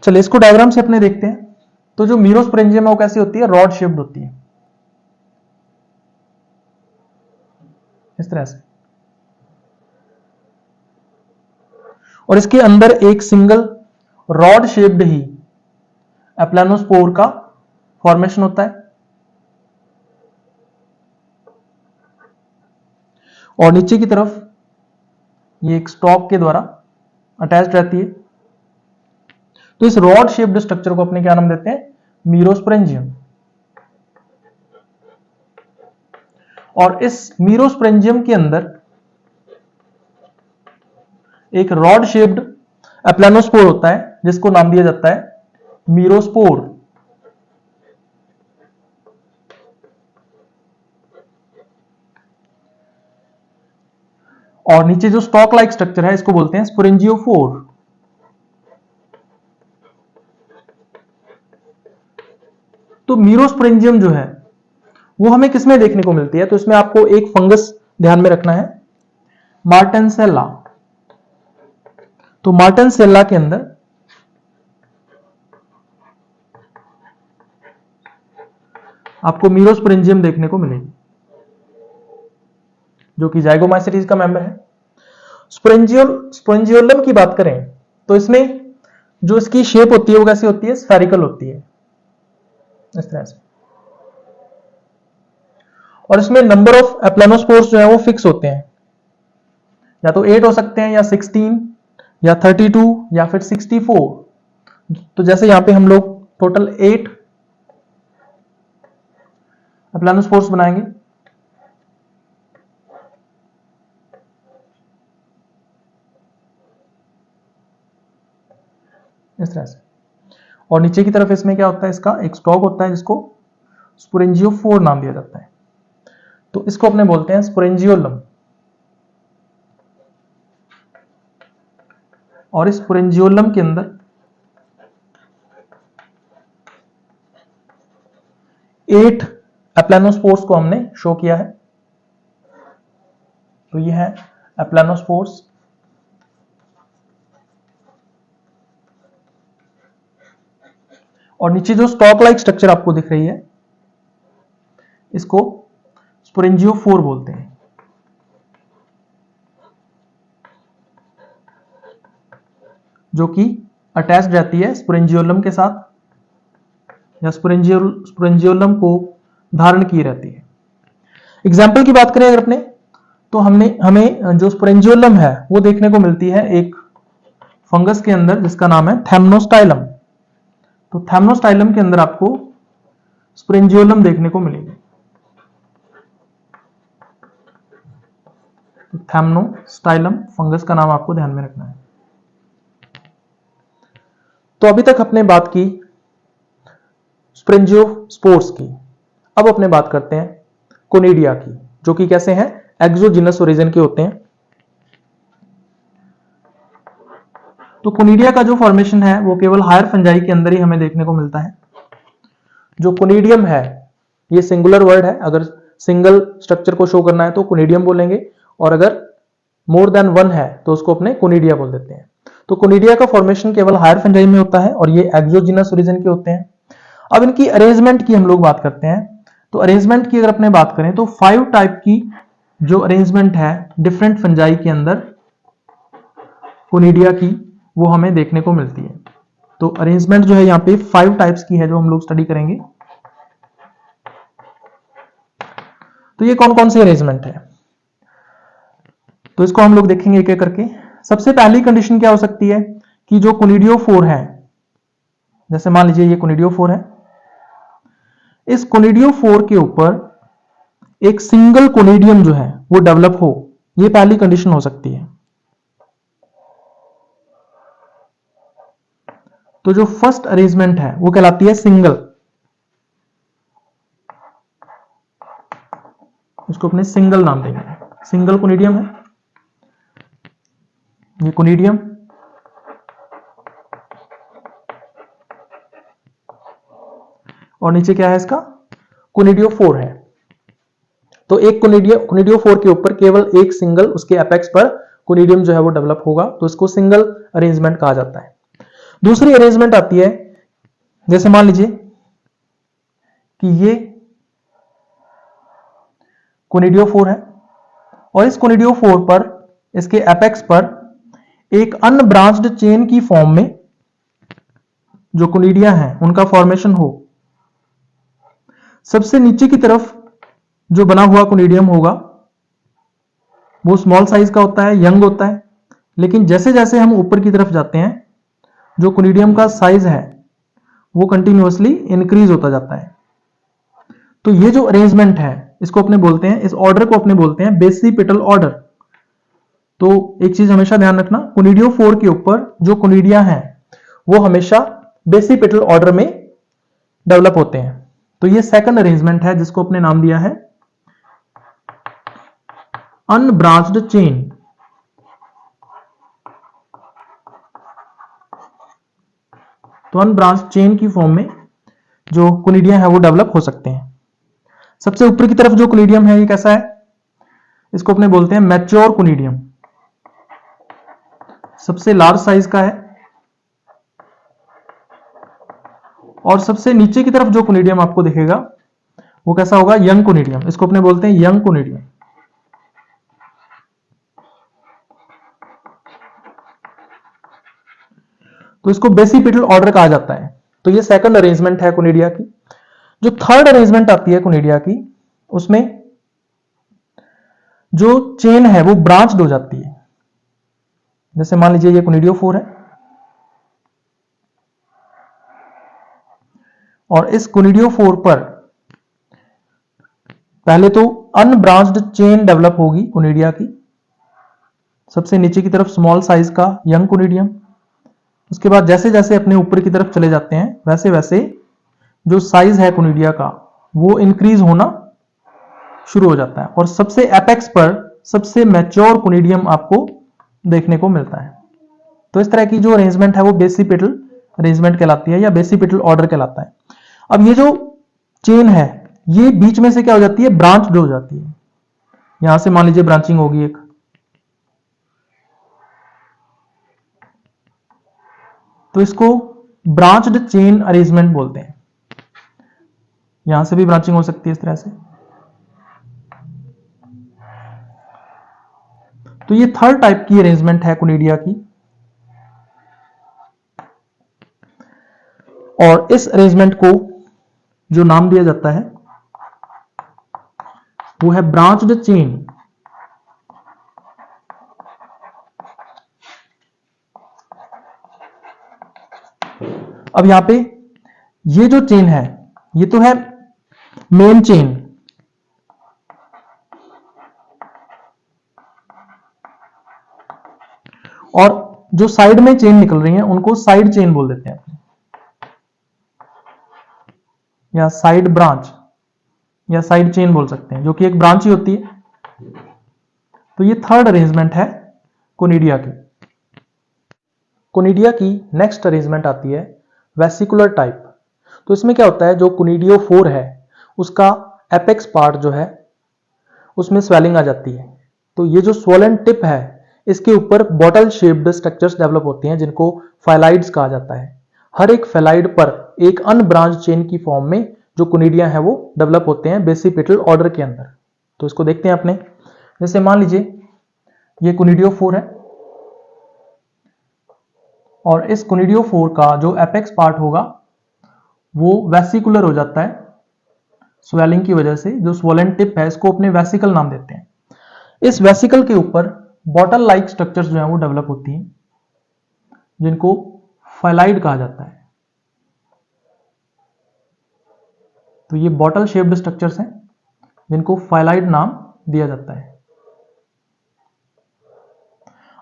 चलिए इसको डायग्राम से अपने देखते हैं। तो जो मीरोस्पोरेंजियम है वो कैसी होती है, रॉड शेप्ड होती है इस तरह से, और इसके अंदर एक सिंगल रॉड शेप्ड ही एप्लेनोस्पोर का फॉर्मेशन होता है, और नीचे की तरफ ये एक स्टॉक के द्वारा अटैच्ड रहती है। तो इस रॉड शेप्ड स्ट्रक्चर को अपने क्या नाम देते हैं, मीरोस्पोरेंजियम। और इस मीरोस्पोरेंजियम के अंदर एक रॉड शेप्ड एप्लेनोस्पोर होता है जिसको नाम दिया जाता है मीरोस्पोर। और नीचे जो स्टॉक लाइक स्ट्रक्चर है इसको बोलते हैं स्पोरेंजियोफोर। तो मीरोस्पोरेंजियम जो है वो हमें किसमें देखने को मिलती है, तो इसमें आपको एक फंगस ध्यान में रखना है, मार्टेंसेला। तो मार्टेंसेला के अंदर आपको मीरोस्पोरेंजियम देखने को मिलेगी जो कि जाइगोमाइसीटीज का मेंबर है। स्पोरेंजियोलम की बात करें तो इसमें जो इसकी शेप होती है वो कैसी होती है, स्फेरिकल होती है। इस तरह से। और इसमें नंबर ऑफ एप्लानोस्पोर्स जो है वो फिक्स होते हैं, या तो 8 हो सकते हैं, या 16, या 32, या फिर 64। तो जैसे यहां पे हम लोग टोटल 8 एप्लानोस्पोर्स बनाएंगे। इस तरह से। और नीचे की तरफ इसमें क्या होता है, इसका एक स्टॉक होता है जिसको स्पोरेंजियोफोर नाम दिया जाता है। तो इसको अपने बोलते हैं स्पोरेंजियोलम। और इस स्पोरेंजियोलम के अंदर 8 एप्लानोस्पोर्स को हमने शो किया है। तो ये है एप्लानोस्पोर्स। और नीचे जो स्टॉक लाइक स्ट्रक्चर आपको दिख रही है, इसको स्पोरेंजियोफोर बोलते हैं। जो कि अटैच्ड रहती है स्पोरेंजियोलम के साथ, या स्पोरेंजियोलम को धारण की रहती है। एग्जाम्पल की बात करें अगर अपने, तो हमें जो स्पोरेंजियोलम है वो देखने को मिलती है एक फंगस के अंदर जिसका नाम है थैम्नोस्टाइलम। तो थैम्नोस्टाइलम के अंदर आपको स्पोरेंजियोलम देखने को मिलेगी। तो थैम्नोस्टाइलम फंगस का नाम आपको ध्यान में रखना है। तो अभी तक अपने बात की स्पोरेंजियोस्पोर्स की। अब अपने बात करते हैं कोनिडिया की, जो कि कैसे हैं, एक्सोजिनस ओरिजिन के होते हैं। तो कोनिडिया का जो फॉर्मेशन है वो केवल हायर फंजाई के अंदर ही हमें देखने को मिलता है। जो कोनिडियम है ये सिंगुलर वर्ड है, अगर सिंगल स्ट्रक्चर को शो करना है तो कोनिडियम बोलेंगे, और अगर मोर देन वन है तो उसको अपने कोनिडिया बोल देते हैं। तो कोनिडिया का फॉर्मेशन केवल हायर फंजाई में होता है और ये एक्सोजिनस ओरिजिन के होते हैं। अब इनकी अरेंजमेंट की हम लोग बात करते हैं। तो अरेंजमेंट की अगर अपने बात करें तो 5 टाइप की जो अरेंजमेंट है डिफरेंट फंजाई के अंदर कोनिडिया की, वो हमें देखने को मिलती है। तो अरेंजमेंट जो है यहाँ पे 5 टाइप्स की है जो हम लोग स्टडी करेंगे। तो ये कौन कौन सी अरेंजमेंट है, तो इसको हम लोग देखेंगे एक एक करके। सबसे पहली कंडीशन क्या हो सकती है कि जो कोनिडियोफोर है, जैसे मान लीजिए ये कोनिडियोफोर है, इस कोनिडियोफोर के ऊपर एक सिंगल कोनिडियम जो है वो डेवलप हो, ये पहली कंडीशन हो सकती है। तो जो फर्स्ट अरेंजमेंट है वो कहलाती है सिंगल। इसको अपने सिंगल नाम देंगे, सिंगल कोनिडियम है ये कोनिडियम। और नीचे क्या है इसका, कोनिडियोफोर है। तो एक कोनिडियोफोर के ऊपर केवल एक सिंगल उसके एपेक्स पर कोनिडियम जो है वो डेवलप होगा, तो इसको सिंगल अरेंजमेंट कहा जाता है। दूसरी अरेंजमेंट आती है, जैसे मान लीजिए कि ये कोनिडियोफोर है और इस कोनिडियोफोर पर इसके एपेक्स पर एक अनब्रांच्ड चेन की फॉर्म में जो कोनिडिया हैं उनका फॉर्मेशन हो। सबसे नीचे की तरफ जो बना हुआ कोनिडियम होगा वो स्मॉल साइज का होता है, यंग होता है, लेकिन जैसे जैसे हम ऊपर की तरफ जाते हैं जो कोनिडियम का साइज है वो कंटिन्यूअसली इंक्रीज होता जाता है। तो ये जो अरेंजमेंट है इसको अपने बोलते हैं, इस ऑर्डर को अपने बोलते हैं बेसिपिटल ऑर्डर। तो एक चीज हमेशा ध्यान रखना, कोनिडियोफोर के ऊपर जो कोनिडिया है वो हमेशा बेसिपिटल ऑर्डर में डेवलप होते हैं। तो ये सेकंड अरेंजमेंट है जिसको अपने नाम दिया है अनब्रांच्ड चेन। तो अनब्रांच्ड चेन की फॉर्म में जो कोनिडिया है वो डेवलप हो सकते हैं। सबसे ऊपर की तरफ जो कोनिडियम है ये कैसा है, इसको अपने बोलते हैं मैच्योर कोनिडियम, सबसे लार्ज साइज का है। और सबसे नीचे की तरफ जो कोनिडियम आपको दिखेगा वो कैसा होगा, यंग कोनिडियम, इसको अपने बोलते हैं यंग कोनिडियम। तो इसको बेसिपिटल ऑर्डर कहा जाता है। तो ये सेकंड अरेंजमेंट है कोनिडिया की। जो थर्ड अरेंजमेंट आती है कोनिडिया की, उसमें जो चेन है वो ब्रांच्ड हो जाती है। जैसे मान लीजिए ये कोनिडियोफोर है और इस कोनिडियोफोर पर पहले तो अनब्रांच्ड चेन डेवलप होगी कोनिडिया की, सबसे नीचे की तरफ स्मॉल साइज का यंग कोनिडियम। उसके बाद जैसे जैसे अपने ऊपर की तरफ चले जाते हैं वैसे वैसे जो साइज है कोनिडिया का वो इंक्रीज होना शुरू हो जाता है और सबसे एपेक्स पर सबसे मैच्योर कोनिडियम आपको देखने को मिलता है। तो इस तरह की जो अरेंजमेंट है वो बेसिपेटल अरेंजमेंट कहलाती है या बेसिपेटल ऑर्डर कहलाता है। अब ये जो चेन है ये बीच में से क्या हो जाती है, ब्रांच्ड हो जाती है। यहां से मान लीजिए ब्रांचिंग होगी एक, तो इसको ब्रांच्ड चेन अरेंजमेंट बोलते हैं। यहां से भी ब्रांचिंग हो सकती है इस तरह से। तो ये थर्ड टाइप की अरेंजमेंट है कोनिडिया की और इस अरेंजमेंट को जो नाम दिया जाता है वो है ब्रांच्ड चेन। अब यहां पे ये जो चेन है ये तो है मेन चेन, और जो साइड में चेन निकल रही हैं उनको साइड चेन बोल देते हैं या साइड ब्रांच या साइड चेन बोल सकते हैं, जो कि एक ब्रांच ही होती है। तो ये थर्ड अरेंजमेंट है कोनिडिया की। कोनिडिया की नेक्स्ट अरेंजमेंट आती है वेसिकुलर टाइप। तो इसमें क्या होता है, जो कोनिडियोफोर है उसका एपेक्स पार्ट जो है उसमें स्वेलिंग आ जाती है। तो ये जो स्वोलन टिप है इसके ऊपर बॉटल शेप्ड स्ट्रक्चर्स डेवलप होती हैं जिनको फाइलाइड्स कहा जाता है। हर एक फाइलाइड पर एक अनब्रांच चेन की फॉर्म में जो कोनिडिया है वो डेवलप होते हैं बेसिपेटल ऑर्डर के अंदर। तो इसको देखते हैं अपने, जैसे मान लीजिए ये कोनिडियोफोर है और इस कोनिडियोफोर का जो एपेक्स पार्ट होगा वो वेसिकुलर हो जाता है स्वेलिंग की वजह से। जो स्वोलन टिप है इसको अपने वेसिकल नाम देते हैं। इस वेसिकल के ऊपर बॉटल लाइक स्ट्रक्चर्स जो हैं वो डेवलप होती हैं जिनको फाइलाइड कहा जाता है। तो ये बॉटल शेप्ड स्ट्रक्चर्स हैं जिनको फाइलाइड नाम दिया जाता है।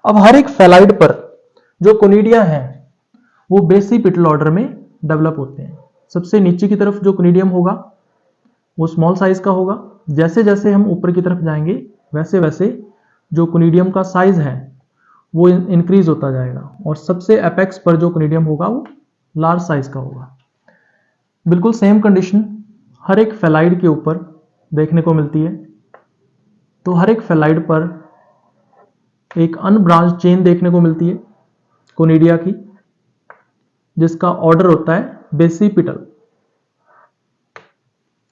अब हर एक फाइलाइड पर जो कोनिडिया हैं वो बेसिपेटल ऑर्डर में डेवलप होते हैं। सबसे नीचे की तरफ जो कोनिडियम होगा वो स्मॉल साइज का होगा। जैसे जैसे हम ऊपर की तरफ जाएंगे वैसे वैसे जो कोनिडियम का साइज है वो इंक्रीज होता जाएगा और सबसे एपेक्स पर जो कोनिडियम होगा वो लार्ज साइज का होगा। बिल्कुल सेम कंडीशन हर एक फेलाइड के ऊपर देखने को मिलती है। तो हर एक फेलाइड पर एक अनब्रांच चेन देखने को मिलती है कोनिडिया की, जिसका ऑर्डर होता है बेसिपिटल।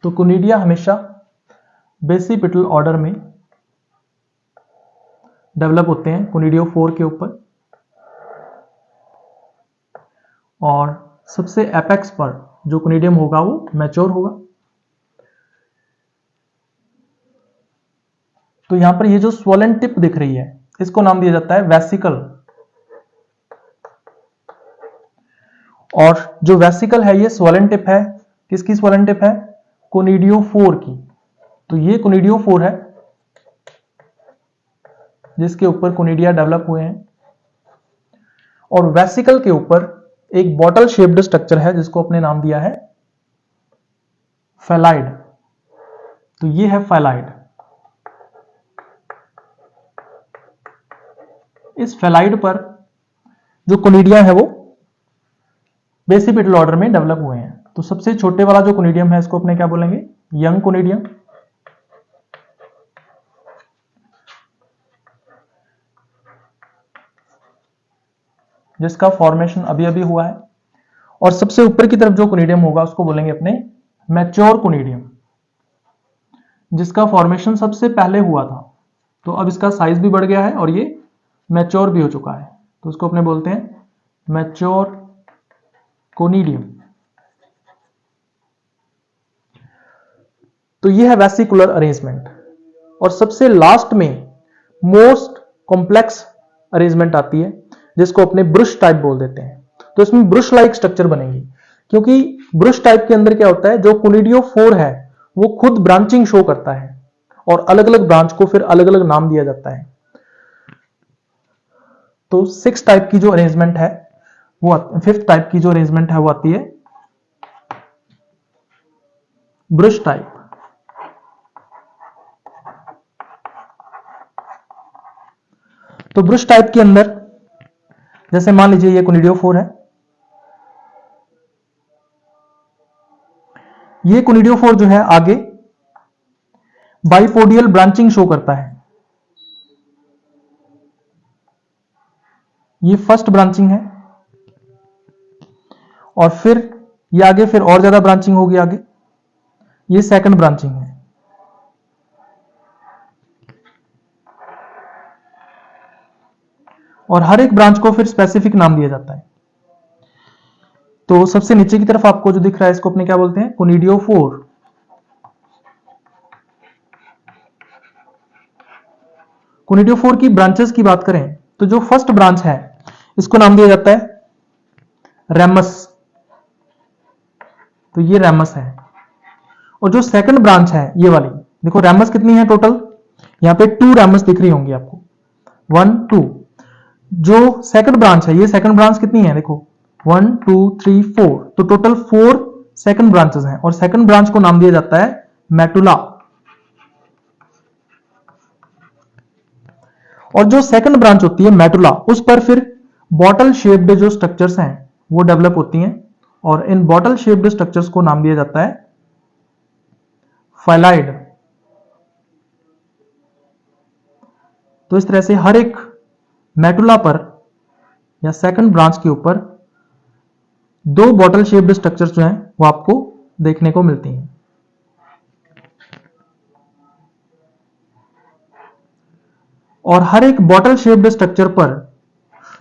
तो कोनिडिया हमेशा बेसिपिटल ऑर्डर में डेवलप होते हैं कोनिडियोफोर के ऊपर, और सबसे एपेक्स पर जो कोनिडियम होगा वो मैच्योर होगा। तो यहां पर ये जो स्वोलन टिप दिख रही है इसको नाम दिया जाता है वेसिकल। और जो वेसिकल है ये स्वोलन टिप है, किसकी स्वोलन टिप है, कोनिडियोफोर की। तो ये कोनिडियोफोर है जिसके ऊपर कोनिडिया डेवलप हुए हैं, और वेसिकल के ऊपर एक बॉटल शेप्ड स्ट्रक्चर है जिसको अपने नाम दिया है फेलाइड। तो ये है फेलाइड। इस फेलाइड पर जो कोनिडिया है वो बेसिपिटल ऑर्डर में डेवलप हुए हैं। तो सबसे छोटे वाला जो कोनिडियम है इसको अपने क्या बोलेंगे, यंग कोनिडियम। जिसका फॉर्मेशन अभी अभी हुआ है। और सबसे ऊपर की तरफ जो कोनिडियम होगा उसको बोलेंगे अपने मैच्योर कोनिडियम, जिसका फॉर्मेशन सबसे पहले हुआ था। तो अब इसका साइज भी बढ़ गया है और ये मैच्योर भी हो चुका है, तो उसको अपने बोलते हैं मैच्योर कोनिडियम। तो ये है वेसिकुलर अरेंजमेंट। और सबसे लास्ट में मोस्ट कॉम्प्लेक्स अरेंजमेंट आती है जिसको अपने ब्रुश टाइप बोल देते हैं। तो इसमें ब्रुश लाइक स्ट्रक्चर बनेगी, क्योंकि ब्रुश टाइप के अंदर क्या होता है, जो कोनिडियोफोर है वो खुद ब्रांचिंग शो करता है और अलग अलग ब्रांच को फिर अलग अलग नाम दिया जाता है। तो 6 टाइप की जो अरेंजमेंट है वो 5th टाइप की जो अरेंजमेंट है वो आती है ब्रुश टाइप। तो ब्रुश टाइप के अंदर जैसे मान लीजिए ये कोनिडियोफोर है, ये कोनिडियोफोर जो है आगे बाइपोडियल ब्रांचिंग शो करता है। ये फर्स्ट ब्रांचिंग है और फिर ये आगे फिर और ज्यादा ब्रांचिंग होगी आगे, ये सेकंड ब्रांचिंग है। और हर एक ब्रांच को फिर स्पेसिफिक नाम दिया जाता है। तो सबसे नीचे की तरफ आपको जो दिख रहा है इसको अपने क्या बोलते हैं, कोनिडियोफोर। कोनिडियोफोर की ब्रांचेस की बात करें तो जो फर्स्ट ब्रांच है इसको नाम दिया जाता है रेमस। तो ये रेमस है। और जो सेकंड ब्रांच है ये वाली, देखो रेमस कितनी है टोटल, यहां पे 2 रेमस दिख रही होंगी आपको, 1 2। जो सेकंड ब्रांच है, ये सेकंड ब्रांच कितनी है, देखो 1 2 3 4, तो टोटल 4 सेकंड ब्रांचेस हैं। और सेकंड ब्रांच को नाम दिया जाता है मेटुला। और जो सेकंड ब्रांच होती है मेटुला, उस पर फिर बॉटल शेप्ड जो स्ट्रक्चर्स हैं वो डेवलप होती हैं और इन बॉटल शेप्ड स्ट्रक्चर्स को नाम दिया जाता है फाइलाइड। तो इस तरह से हर एक मेटुला पर या सेकंड ब्रांच के ऊपर 2 बॉटल शेप्ड स्ट्रक्चर्स जो हैं वो आपको देखने को मिलती हैं। और हर एक बॉटल शेप्ड स्ट्रक्चर पर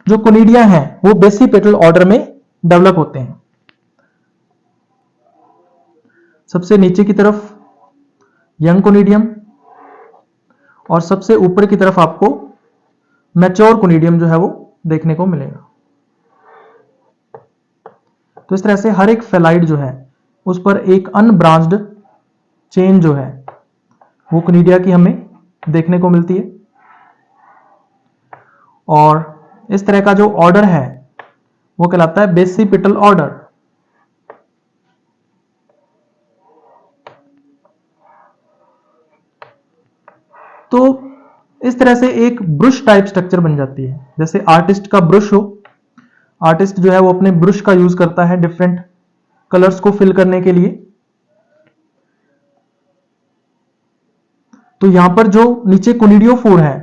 जो कोनिडिया हैं वो बेसिपेटल ऑर्डर में डेवलप होते हैं। सबसे नीचे की तरफ यंग कोनिडियम और सबसे ऊपर की तरफ आपको मैच्योर कोनिडियम जो है वो देखने को मिलेगा। तो इस तरह से हर एक फेलाइड जो है उस पर एक अनब्रांच्ड चेन जो है वो कोनिडिया की हमें देखने को मिलती है। और इस तरह का जो ऑर्डर है वो कहलाता है बेसिपेटल ऑर्डर। तो इस तरह से एक ब्रुश टाइप स्ट्रक्चर बन जाती है। जैसे आर्टिस्ट का ब्रुश हो, आर्टिस्ट जो है वो अपने ब्रुश का यूज करता है डिफरेंट कलर्स को फिल करने के लिए। तो यहां पर जो नीचे कोनिडियोफोर है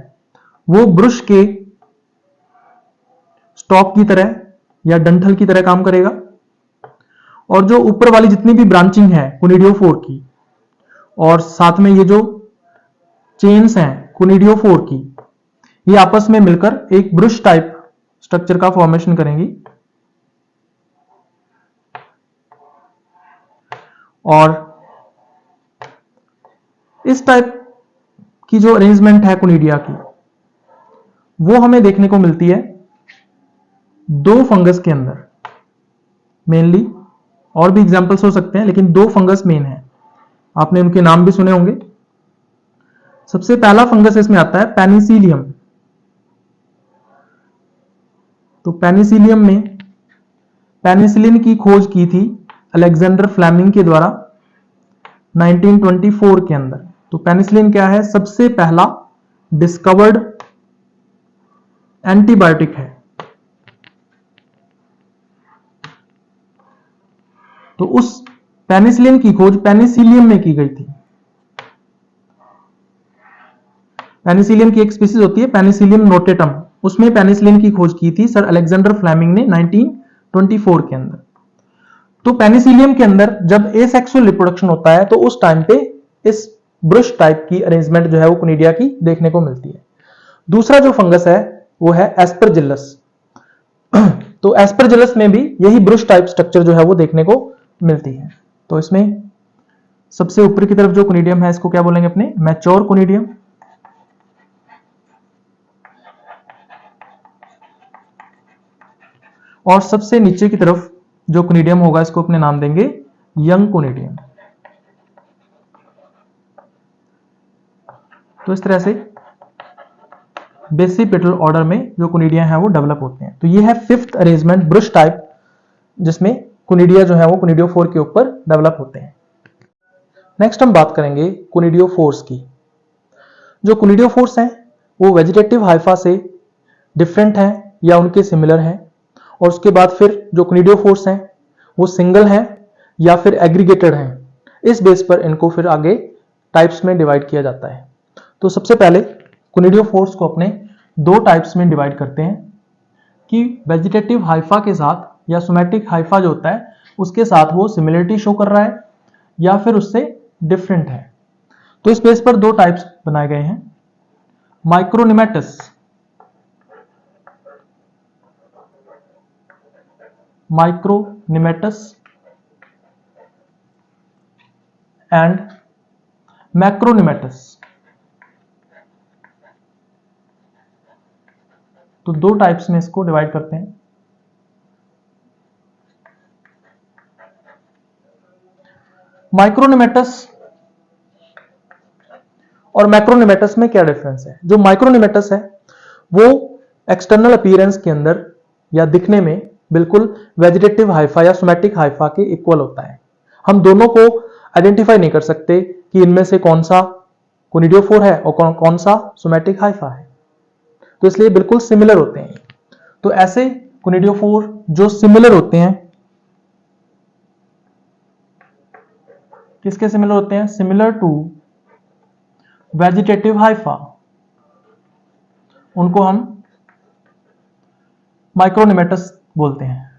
वो ब्रुश के स्टॉक की तरह या डंठल की तरह काम करेगा। और जो ऊपर वाली जितनी भी ब्रांचिंग है कोनिडियोफोर की और साथ में ये जो चेन्स हैं कोनिडियोफोर की, ये आपस में मिलकर एक ब्रुश टाइप स्ट्रक्चर का फॉर्मेशन करेंगी। और इस टाइप की जो अरेंजमेंट है कोनिडिया की वो हमें देखने को मिलती है 2 फंगस के अंदर मेनली। और भी एग्जांपल्स हो सकते हैं लेकिन 2 फंगस मेन है, आपने उनके नाम भी सुने होंगे। सबसे पहला फंगस इसमें आता है पेनिसिलियम। तो पेनिसिलियम में पेनिसिलिन की खोज की थी अलेक्जेंडर फ्लेमिंग के द्वारा 1924 के अंदर। तो पेनिसिलिन क्या है, सबसे पहला डिस्कवर्ड एंटीबायोटिक है। तो उस पेनिसिलिन की खोज पेनिसिलियम में की गई थी। पेनिसिलियम की एक स्पीसीज होती है पेनिसिलियम नोटेटम, उसमें पेनिसिलिन की खोज की थी सर अलेक्जेंडर फ्लेमिंग ने 1924 के अंदर। तो पेनिसिलियम के अंदर जब एसेक्सुअल रिप्रोडक्शन होता है तो उस टाइम पे इस ब्रुश टाइप की अरेंजमेंट जो है वो कोनिडिया की देखने को मिलती है। दूसरा जो फंगस है वो है एस्परजिलस। तो एस्परजिलस में भी यही ब्रुश टाइप स्ट्रक्चर जो है वो देखने को मिलती है। तो इसमें सबसे ऊपर की तरफ जो कोनिडियम है इसको क्या बोलेंगे अपने, मैच्योर कोनिडियम। और सबसे नीचे की तरफ जो कोनिडियम होगा इसको अपने नाम देंगे यंग कोनिडियम। तो इस तरह से बेसिपेटल ऑर्डर में जो कोनिडिया है वो डेवलप होते हैं। तो ये है फिफ्थ अरेंजमेंट ब्रश टाइप, जिसमें कोनिडिया जो है वो कोनिडियोफोर के ऊपर डेवलप होते हैं। नेक्स्ट हम बात करेंगे कोनिडियोफोर्स की। जो कोनिडियोफोर्स हैं वो वेजिटेटिव हाइफा से डिफरेंट हैं या उनके सिमिलर हैं, और उसके बाद फिर जो कोनिडियोफोर्स हैं वो सिंगल हैं या फिर एग्रीगेटेड हैं। इस बेस पर इनको फिर आगे टाइप्स में डिवाइड किया जाता है। तो सबसे पहले कोनिडियोफोर्स को अपने दो टाइप्स में डिवाइड करते हैं कि वेजिटेटिव हाइफा के साथ या सोमैटिक हाइफा जो होता है उसके साथ वो सिमिलरिटी शो कर रहा है या फिर उससे डिफरेंट है। तो इस बेस पर दो टाइप्स बनाए गए हैं, माइक्रोनिमेटस एंड मैक्रोनिमेटस। तो दो टाइप्स में इसको डिवाइड करते हैं। माइक्रोनिमेटस और मैक्रोनिमेटस में क्या डिफरेंस है? जो माइक्रोनिमेटस है वो एक्सटर्नल अपीयरेंस के अंदर या दिखने में बिल्कुल वेजिटेटिव हाइफा या सोमैटिक हाइफा के इक्वल होता है। हम दोनों को आइडेंटिफाई नहीं कर सकते कि इनमें से कौन सा कोनिडियोफोर है और कौन सा सोमैटिक हाइफा है, तो इसलिए बिल्कुल सिमिलर होते हैं। तो ऐसे कोनिडियोफोर जो सिमिलर होते हैं, किसके सिमिलर होते हैं? सिमिलर टू वेजिटेटिव हाइफा, उनको हम माइक्रोनिमेटस बोलते हैं।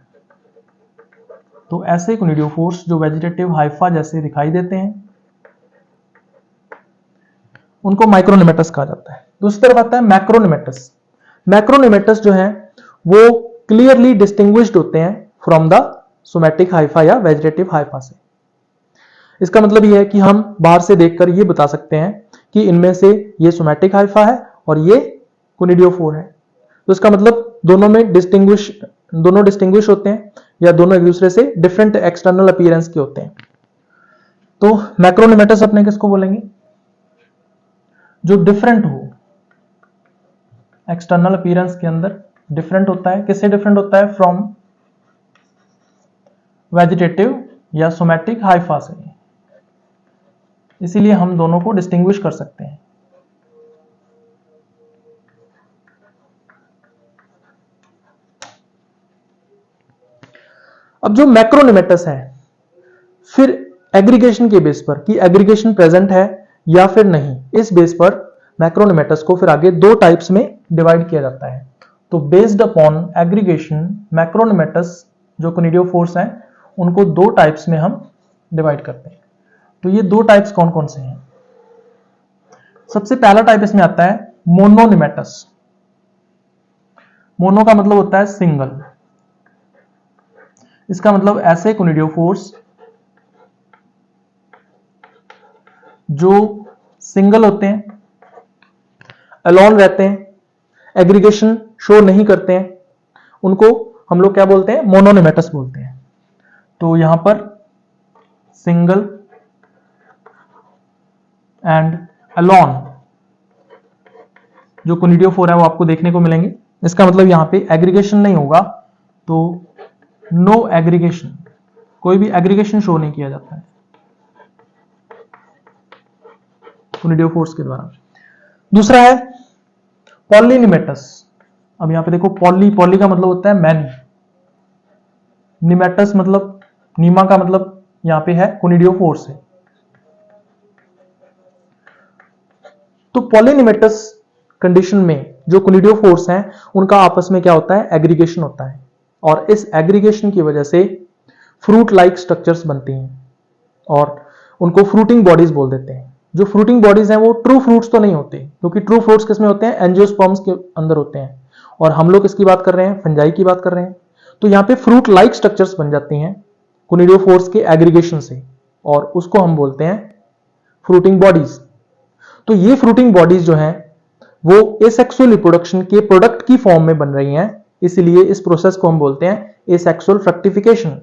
तो ऐसे कोनिडियोफोर्स जो वेजिटेटिव हाइफा जैसे दिखाई देते हैं उनको माइक्रोनिमेटस कहा जाता है। दूसरी तरफ आता है मैक्रोनिमेटस। मैक्रोनिमेटस जो है वो क्लियरली डिस्टिंग्विश्ड होते हैं फ्रॉम द सोमैटिक हाइफा या वेजिटेटिव हाइफा से। इसका मतलब ये है कि हम बाहर से देखकर ये बता सकते हैं कि इनमें से ये सोमैटिक हाइफा है और ये कोनिडियोफोर है। तो इसका मतलब दोनों डिस्टिंग्विश होते हैं या दोनों एक दूसरे से डिफरेंट एक्सटर्नल अपीयरेंस के होते हैं। तो मैक्रोनिमेटस अपने किसको बोलेंगे? जो डिफरेंट हो, एक्सटर्नल अपीयरेंस के अंदर डिफरेंट होता है। किससे डिफरेंट होता है? फ्रॉम वेजिटेटिव या सोमैटिक हाइफा से। इसीलिए हम दोनों को डिस्टिंग्विश कर सकते हैं। अब जो मैक्रोनिमेटस है, फिर एग्रीगेशन के बेस पर कि एग्रीगेशन प्रेजेंट है या फिर नहीं, इस बेस पर मैक्रोनिमेटस को फिर आगे दो टाइप्स में डिवाइड किया जाता है। तो बेस्ड अपॉन एग्रीगेशन मैक्रोनिमेटस जो कोनिडियोफोर्स हैं उनको दो टाइप्स में हम डिवाइड करते हैं। तो ये दो टाइप्स कौन कौन से हैं? सबसे पहला टाइप इसमें आता है मोनोनिमेटस। मोनो का मतलब होता है सिंगल। इसका मतलब ऐसे कोनिडियोफोर्स जो सिंगल होते हैं, अलोन रहते हैं, एग्रीगेशन शो नहीं करते हैं, उनको हम लोग क्या बोलते हैं? मोनोनिमेटस बोलते हैं। तो यहां पर सिंगल एंड अलोन जो कोनिडियोफोर है वो आपको देखने को मिलेंगे। इसका मतलब यहां पे एग्रीगेशन नहीं होगा, तो नो एग्रीगेशन, कोई भी एग्रीगेशन शो नहीं किया जाता है कोनिडियोफोर्स के द्वारा। दूसरा है पॉलीनिमेटस। अब यहां पे देखो पॉली का मतलब होता है मैनी, निमेटस मतलब नीमा का मतलब यहां पे है कोनिडियोफोर्स है। तो पॉलीनिमेटस कंडीशन में जो कोनिडियोफोर्स हैं उनका आपस में क्या होता है? एग्रीगेशन होता है, और इस एग्रीगेशन की वजह से फ्रूट लाइक स्ट्रक्चर्स बनती हैं और उनको फ्रूटिंग बॉडीज बोल देते हैं। जो फ्रूटिंग बॉडीज हैं वो ट्रू फ्रूट्स तो नहीं होते, क्योंकि ट्रू फ्रूट्स किसमें होते हैं? एंजियोस्पर्म्स के अंदर होते हैं, और हम लोग किसकी बात कर रहे हैं? फंजाई की बात कर रहे हैं। तो यहाँ पे फ्रूट लाइक स्ट्रक्चर्स बन जाती हैं कोनिडियोफोर्स के एग्रीगेशन से। और उसको हम बोलते हैं फ्रूटिंग बॉडीज। तो ये फ्रूटिंग बॉडीज जो हैं वो एसेक्सुअल रिप्रोडक्शन के प्रोडक्ट की फॉर्म में बन रही हैं, इसलिए इस प्रोसेस को हम बोलते हैं एसेक्सुअल फ्रक्टिफिकेशन।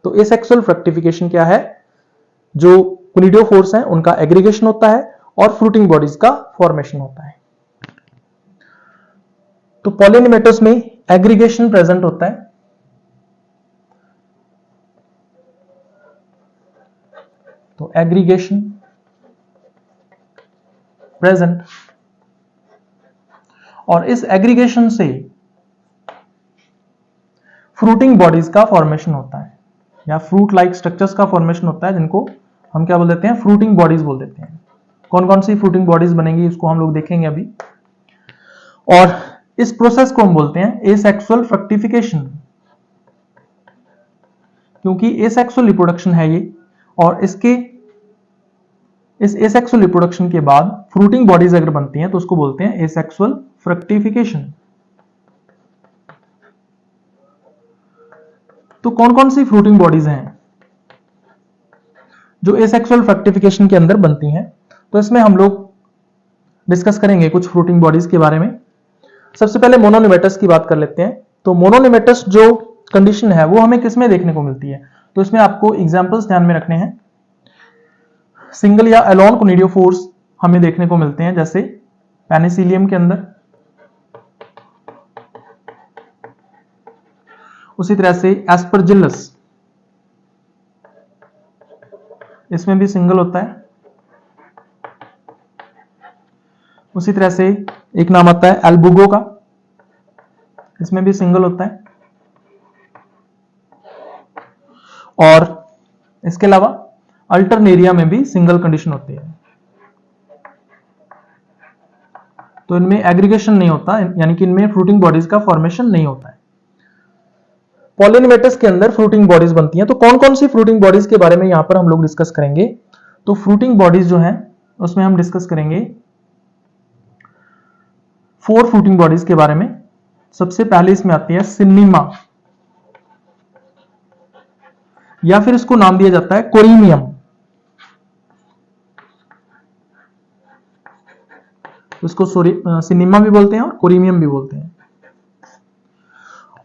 तो एसेक्सुअल फ्रक्टिफिकेशन क्या है? जो कोनिडियोफोर्स हैं उनका एग्रीगेशन होता है और फ्रूटिंग बॉडीज का फॉर्मेशन होता है। तो पॉलिनेमेटोस में एग्रीगेशन प्रेजेंट होता है। तो एग्रीगेशन प्रेजेंट, और इस एग्रीगेशन से फ्रूटिंग बॉडीज का फॉर्मेशन होता है या फ्रूट लाइक स्ट्रक्चर्स का फॉर्मेशन होता है, जिनको हम क्या बोल देते हैं? फ्रूटिंग बॉडीज बोल देते हैं। कौन कौन सी फ्रूटिंग बॉडीज बनेंगी उसको हम लोग देखेंगे अभी। और इस प्रोसेस को हम बोलते हैं एसेक्सुअल फ्रक्टिफिकेशन, क्योंकि एसेक्सुअल रिप्रोडक्शन है ये, और इस एसेक्सुअल रिप्रोडक्शन के बाद फ्रूटिंग बॉडीज अगर बनती हैं तो उसको बोलते हैं एसेक्सुअल फ्रक्टिफिकेशन। तो कौन कौन सी फ्रूटिंग बॉडीज हैं जो एसेक्सुअल फ्रक्टिफिकेशन के अंदर बनती हैं? तो इसमें हम लोग डिस्कस करेंगे कुछ फ्रूटिंग बॉडीज के बारे में। सबसे पहले मोनोनिमेटस की बात कर लेते हैं। तो मोनोनिमेटस जो कंडीशन है वो हमें किसमें देखने को मिलती है? तो इसमें आपको एग्जांपल्स ध्यान में रखने हैं। सिंगल या एलोन कोनिडियोफोर्स हमें देखने को मिलते हैं, जैसे पेनिसिलियम के अंदर, उसी तरह से एस्परजिलस, इसमें भी सिंगल होता है। उसी तरह से एक नाम आता है एल्बुगो का, इसमें भी सिंगल होता है। और इसके अलावा अल्टरनेरिया में भी सिंगल कंडीशन होती है। तो इनमें एग्रीगेशन नहीं होता, यानी कि इनमें फ्रूटिंग बॉडीज का फॉर्मेशन नहीं होता है। पॉलिनेमेटस के अंदर फ्रूटिंग बॉडीज बनती हैं। तो कौन कौन सी फ्रूटिंग बॉडीज के बारे में यहां पर हम लोग डिस्कस करेंगे? तो फ्रूटिंग बॉडीज जो हैं उसमें हम डिस्कस करेंगे 4 फ्रूटिंग बॉडीज के बारे में। सबसे पहले इसमें आती है सिन्निमा, या फिर इसको नाम दिया जाता है कोरिमियम। इसको सिन्निमा भी बोलते हैं और कोरिमियम भी बोलते हैं।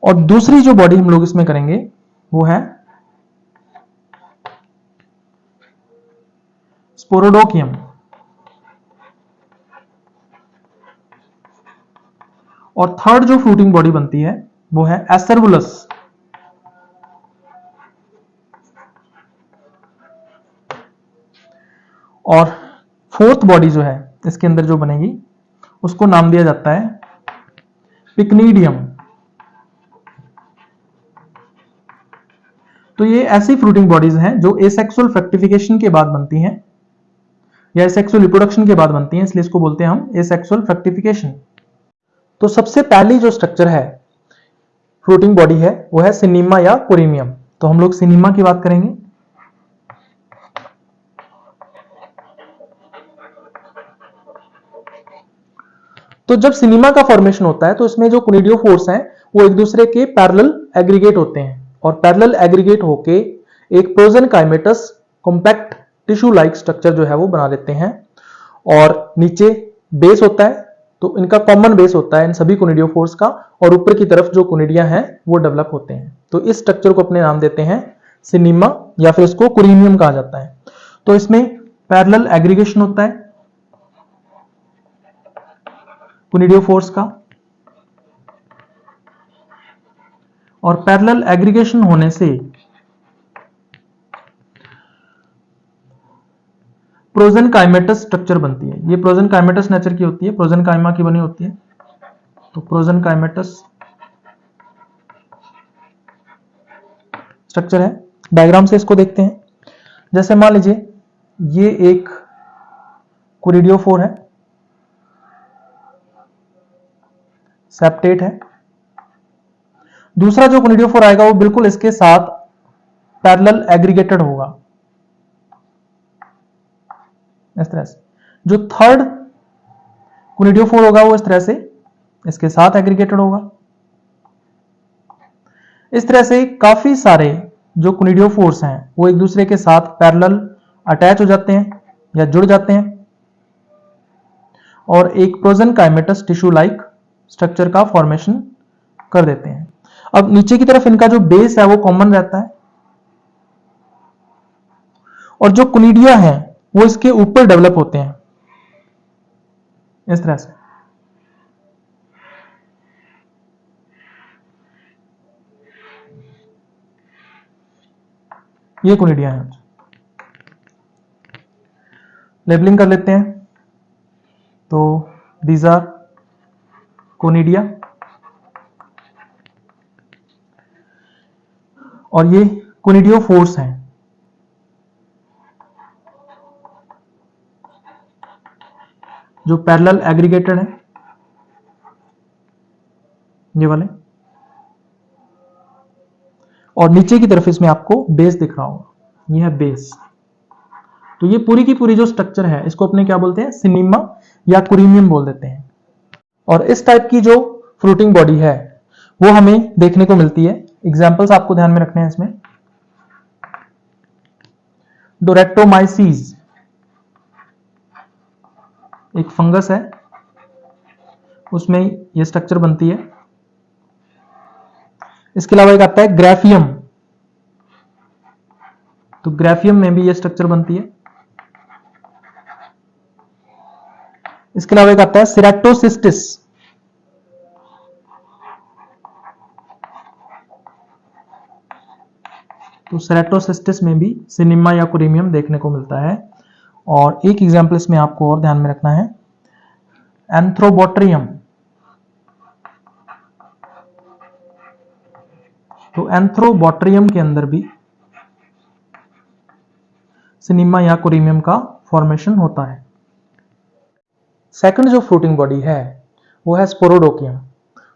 और दूसरी जो बॉडी हम लोग इसमें करेंगे वो है स्पोरोडोकियम। और थर्ड जो फ्रूटिंग बॉडी बनती है वो है एसरबुलस। और फोर्थ बॉडी जो है इसके अंदर जो बनेगी उसको नाम दिया जाता है पिक्नीडियम। तो ये ऐसी फ्रूटिंग बॉडीज हैं जो एसेक्सुअल फ्रक्टिफिकेशन के बाद बनती हैं या एसेक्सुअल रिप्रोडक्शन के बाद बनती हैं, इसलिए इसको बोलते हैं हम एसेक्सुअल फ्रक्टिफिकेशन। तो सबसे पहली जो स्ट्रक्चर है फ्रूटिंग बॉडी है वो है सिन्निमा या कोरिमियम। तो हम लोग सिन्निमा की बात करेंगे। तो जब सिनेमा का फॉर्मेशन होता है तो इसमें जो कोनिडियोफोर्स हैं वो एक दूसरे के पैरेलल एग्रीगेट होते हैं, और पैरेलल एग्रीगेट होके एक प्रोजेनकाइमेटस कॉम्पैक्ट टिश्यू लाइक स्ट्रक्चर जो है वो बना लेते हैं। और नीचे बेस होता है, तो इनका कॉमन बेस होता है इन सभी कोनिडियोफोर्स का, और ऊपर की तरफ जो कोनिडिया हैं वो डेवलप होते हैं। तो इस स्ट्रक्चर को अपने नाम देते हैं सिनेमा, या फिर इसको कोरिमियम कहा जाता है। तो इसमें पैरेलल एग्रीगेशन होता है कोनिडियोफोर्स का, और पैरेलल एग्रीगेशन होने से प्रोजेनकाइमेटस स्ट्रक्चर बनती है। ये प्रोजेनकाइमेटस नेचर की होती है, प्रोजेनकाइमा की बनी होती है। तो प्रोजेनकाइमेटस स्ट्रक्चर है। डायग्राम से इसको देखते हैं। जैसे मान लीजिए ये एक कोनिडियोफोर है, सेप्टेट है। दूसरा जो कोनिडियोफोर आएगा वो बिल्कुल इसके साथ पैरेलल एग्रीगेटेड होगा इस तरह से। जो थर्ड कोनिडियोफोर होगा वो इस तरह से इसके साथ एग्रीगेटेड होगा। इस तरह से काफी सारे जो कोनिडियोफोर्स हैं वो एक दूसरे के साथ पैरेलल अटैच हो जाते हैं या जुड़ जाते हैं और एक प्रोजेनकाइमेटस टिश्यू लाइक स्ट्रक्चर का फॉर्मेशन कर देते हैं। अब नीचे की तरफ इनका जो बेस है वो कॉमन रहता है और जो कोनिडिया है वो इसके ऊपर डेवलप होते हैं इस तरह से। ये कोनिडिया है। लेबलिंग कर लेते हैं। तो दीज आर कोनिडिया और ये कोनिडियोफोर्स हैं। जो पैरेलल एग्रीगेटेड है ये वाले, और नीचे की तरफ इसमें आपको बेस दिख रहा होगा, ये है बेस। तो ये पूरी की पूरी जो स्ट्रक्चर है इसको अपने क्या बोलते हैं, सिनेमा या कुरीमियम बोल देते हैं। और इस टाइप की जो फ्रूटिंग बॉडी है वो हमें देखने को मिलती है। एग्जांपल्स आपको ध्यान में रखने हैं इसमें। डोरेक्टोमाइसीज एक फंगस है, उसमें ये स्ट्रक्चर बनती है। इसके अलावा एक आता है ग्राफियम, तो ग्राफियम में भी ये स्ट्रक्चर बनती है। इसके अलावा एक आता है सेरेटोसिस्टिस, तो सेरेटोसिस्टिस में भी सिनेमा या कुरीमियम देखने को मिलता है। और एक एग्जाम्पल इसमें आपको और ध्यान में रखना है, एंथ्रोबोट्रियम। तो एंथ्रोबोट्रियम के अंदर भी सिनेमा या कुरीमियम का फॉर्मेशन होता है। सेकंड जो फ्रूटिंग बॉडी है वो है स्पोरोडोकियम।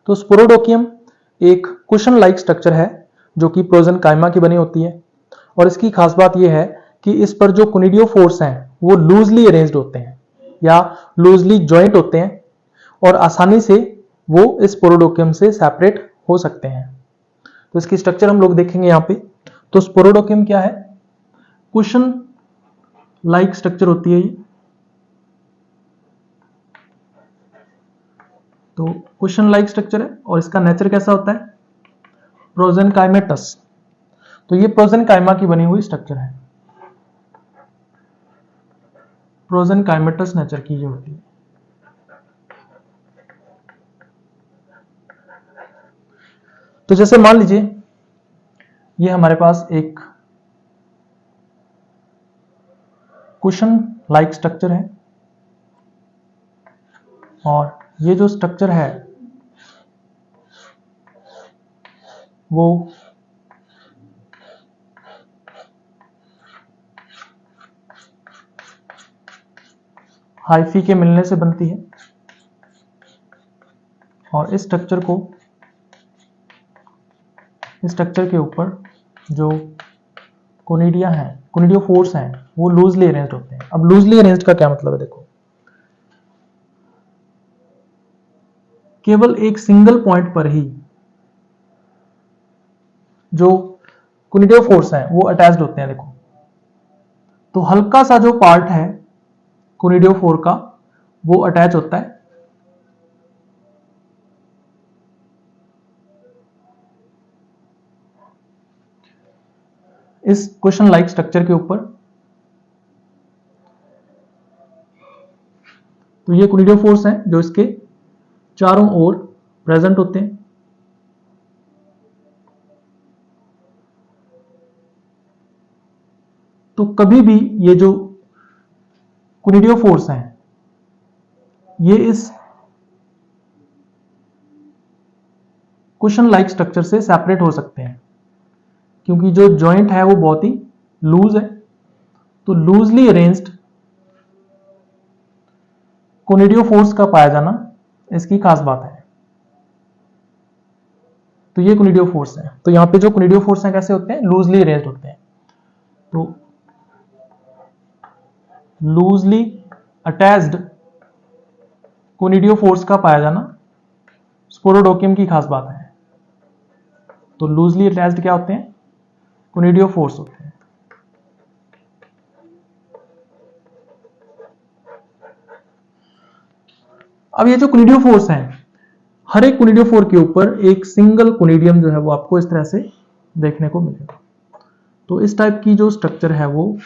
तो स्पोरोडोकियम एक कुशन लाइक स्ट्रक्चर है जो कि प्रोजेनकाइमा की बनी होती है और इसकी खास बात यह है कि इस पर जो कोनिडियोफोर्स हैं वो लूजली अरेंज्ड होते हैं या लूजली जॉइंट होते हैं और आसानी से वो इस स्पोरोडोकियम से सेपरेट हो सकते हैं। तो इसकी स्ट्रक्चर हम लोग देखेंगे यहाँ पे। तो स्पोरोडोकियम क्या है, कुशन लाइक स्ट्रक्चर होती है ये। तो कुशन लाइक स्ट्रक्चर है और इसका नेचर कैसा होता है, प्रोजेनकाइमेटस। तो ये प्रोजेनकाइमा की बनी हुई स्ट्रक्चर है, प्रोजेनकाइमेटस नेचर की ये होती है। तो जैसे मान लीजिए ये हमारे पास एक कुशन लाइक स्ट्रक्चर है और ये जो स्ट्रक्चर है वो हाइफी के मिलने से बनती है और इस स्ट्रक्चर के ऊपर जो कोनिडिया है, कोनिडियोफोर्स हैं, वो लूजली अरेंज्ड होते हैं। अब लूजली अरेंज्ड का क्या मतलब है, देखो केवल एक सिंगल पॉइंट पर ही जो कोनिडियोफोर्स हैं वो अटैच्ड होते हैं। देखो तो हल्का सा जो पार्ट है कोनिडियोफोर का वो अटैच होता है इस कुशन लाइक स्ट्रक्चर के ऊपर। तो ये कोनिडियोफोर्स हैं जो इसके चारों ओर प्रेजेंट होते हैं। तो कभी भी ये जो कोनिडियोफोर्स हैं ये इस कुशन लाइक स्ट्रक्चर से सेपरेट हो सकते हैं क्योंकि जो जॉइंट है वो बहुत ही लूज है। तो लूजली अरेंज्ड कोनिडियोफोर्स का पाया जाना इसकी खास बात है। तो ये कोनिडियोफोर्स है। तो यहां पे जो कोनिडियोफोर्स हैं कैसे होते हैं, लूजली अरेंज्ड होते हैं। तो लूजली अटैच्ड कोनिडियोफोर्स का पाया जाना स्पोरोडोकियम की खास बात है। तो लूजली अटैच्ड क्या होते हैं, कोनिडियोफोर्स होते हैं। अब ये जो कोनिडियोफोर्स हैं, हर एक कोनिडियोफोर के ऊपर एक सिंगल कोनिडियम जो है वो आपको इस तरह से देखने को मिलेगा। तो इस टाइप की जो स्ट्रक्चर है वो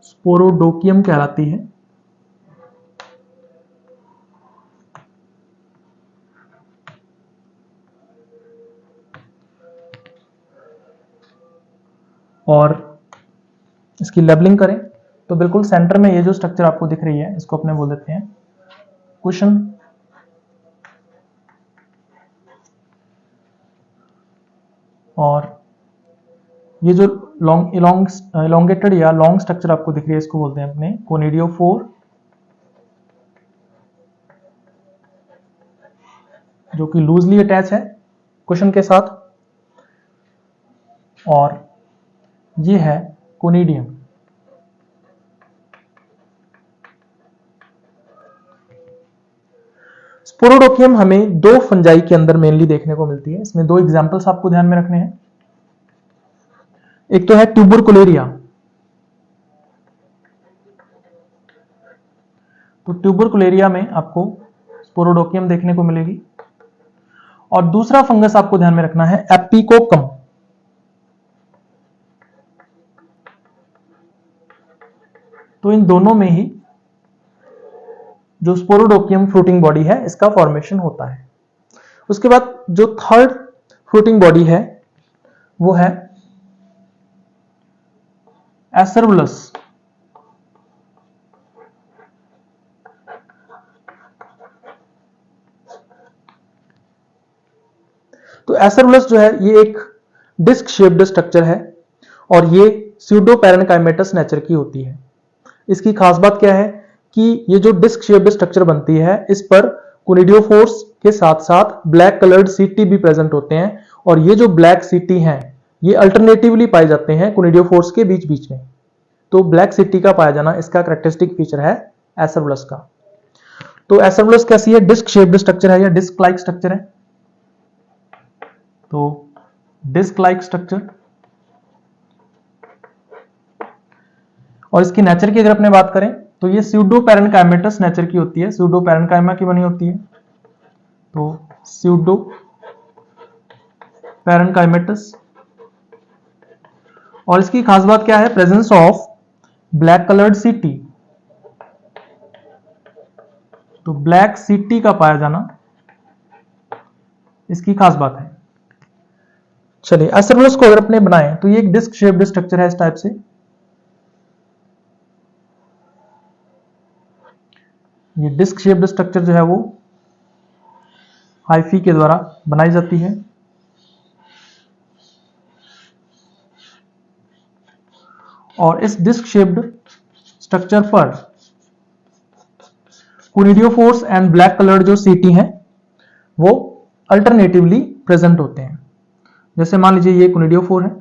स्पोरोडोकियम कहलाती है। और इसकी लेबलिंग करें तो बिल्कुल सेंटर में ये जो स्ट्रक्चर आपको दिख रही है, इसको अपने बोल देते हैं कुशन। और ये जो इलोंगेटेड या लॉन्ग स्ट्रक्चर आपको दिख रही है, इसको बोलते हैं अपने कोनिडियोफोर, जो कि लूजली अटैच है कुशन के साथ। और ये है कोनिडियम। स्पोरोडोकियम हमें दो फंजाई के अंदर मेनली देखने को मिलती है। इसमें दो एग्जांपल्स आपको ध्यान में रखने हैं। एक तो है ट्यूबरकुलेरिया। तो ट्यूबरकुलेरिया में आपको स्पोरोडोकियम देखने को मिलेगी। और दूसरा फंगस आपको ध्यान में रखना है एपिकोकम। तो इन दोनों में ही जो स्पोरोडोकियम फ्रूटिंग बॉडी है, इसका फॉर्मेशन होता है। उसके बाद जो थर्ड फ्रूटिंग बॉडी है वो है एसरवुलस। तो एसरवुलस जो है ये एक डिस्क शेप्ड स्ट्रक्चर है और ये स्यूडो पैरेनकाइमेटस नेचर की होती है। इसकी खास बात क्या है कि ये जो डिस्क शेप्ड स्ट्रक्चर बनती है, इस पर कोनिडियोफोर्स के साथ साथ ब्लैक कलर्ड सीटी भी प्रेजेंट होते हैं। और ये जो ब्लैक सीटी हैं, ये अल्टरनेटिवली पाए जाते हैं कोनिडियोफोर्स के बीच बीच में। तो ब्लैक सीटी का पाया जाना इसका कैरेक्टरिस्टिक फीचर है एसरवुलस का। तो एसरवुलस कैसी है? डिस्क शेप्ड स्ट्रक्चर है या डिस्क लाइक स्ट्रक्चर है। तो डिस्क लाइक स्ट्रक्चर। और इसकी नेचर की अगर अपने बात करें तो ये स्यूडो पैरेनकाइमेटस नेचर की होती है, स्यूडो पैरेनकाइमा की बनी होती है। तो स्यूडो पैरेनकाइमेटस। और इसकी खास बात क्या है? प्रेजेंस ऑफ ब्लैक कलर्ड सीटी। तो ब्लैक सीटी का पाया जाना इसकी खास बात है। चलिए एसरवुलस को अगर अपने बनाएं तो ये एक डिस्क शेप्ड स्ट्रक्चर है इस टाइप से। ये डिस्क शेप्ड स्ट्रक्चर जो है वो हाइफी के द्वारा बनाई जाती है। और इस डिस्क शेप्ड स्ट्रक्चर पर कोनिडियोफोर्स एंड ब्लैक कलर्ड जो सीटी हैं वो अल्टरनेटिवली प्रेजेंट होते हैं। जैसे मान लीजिए ये कोनिडियोफोर है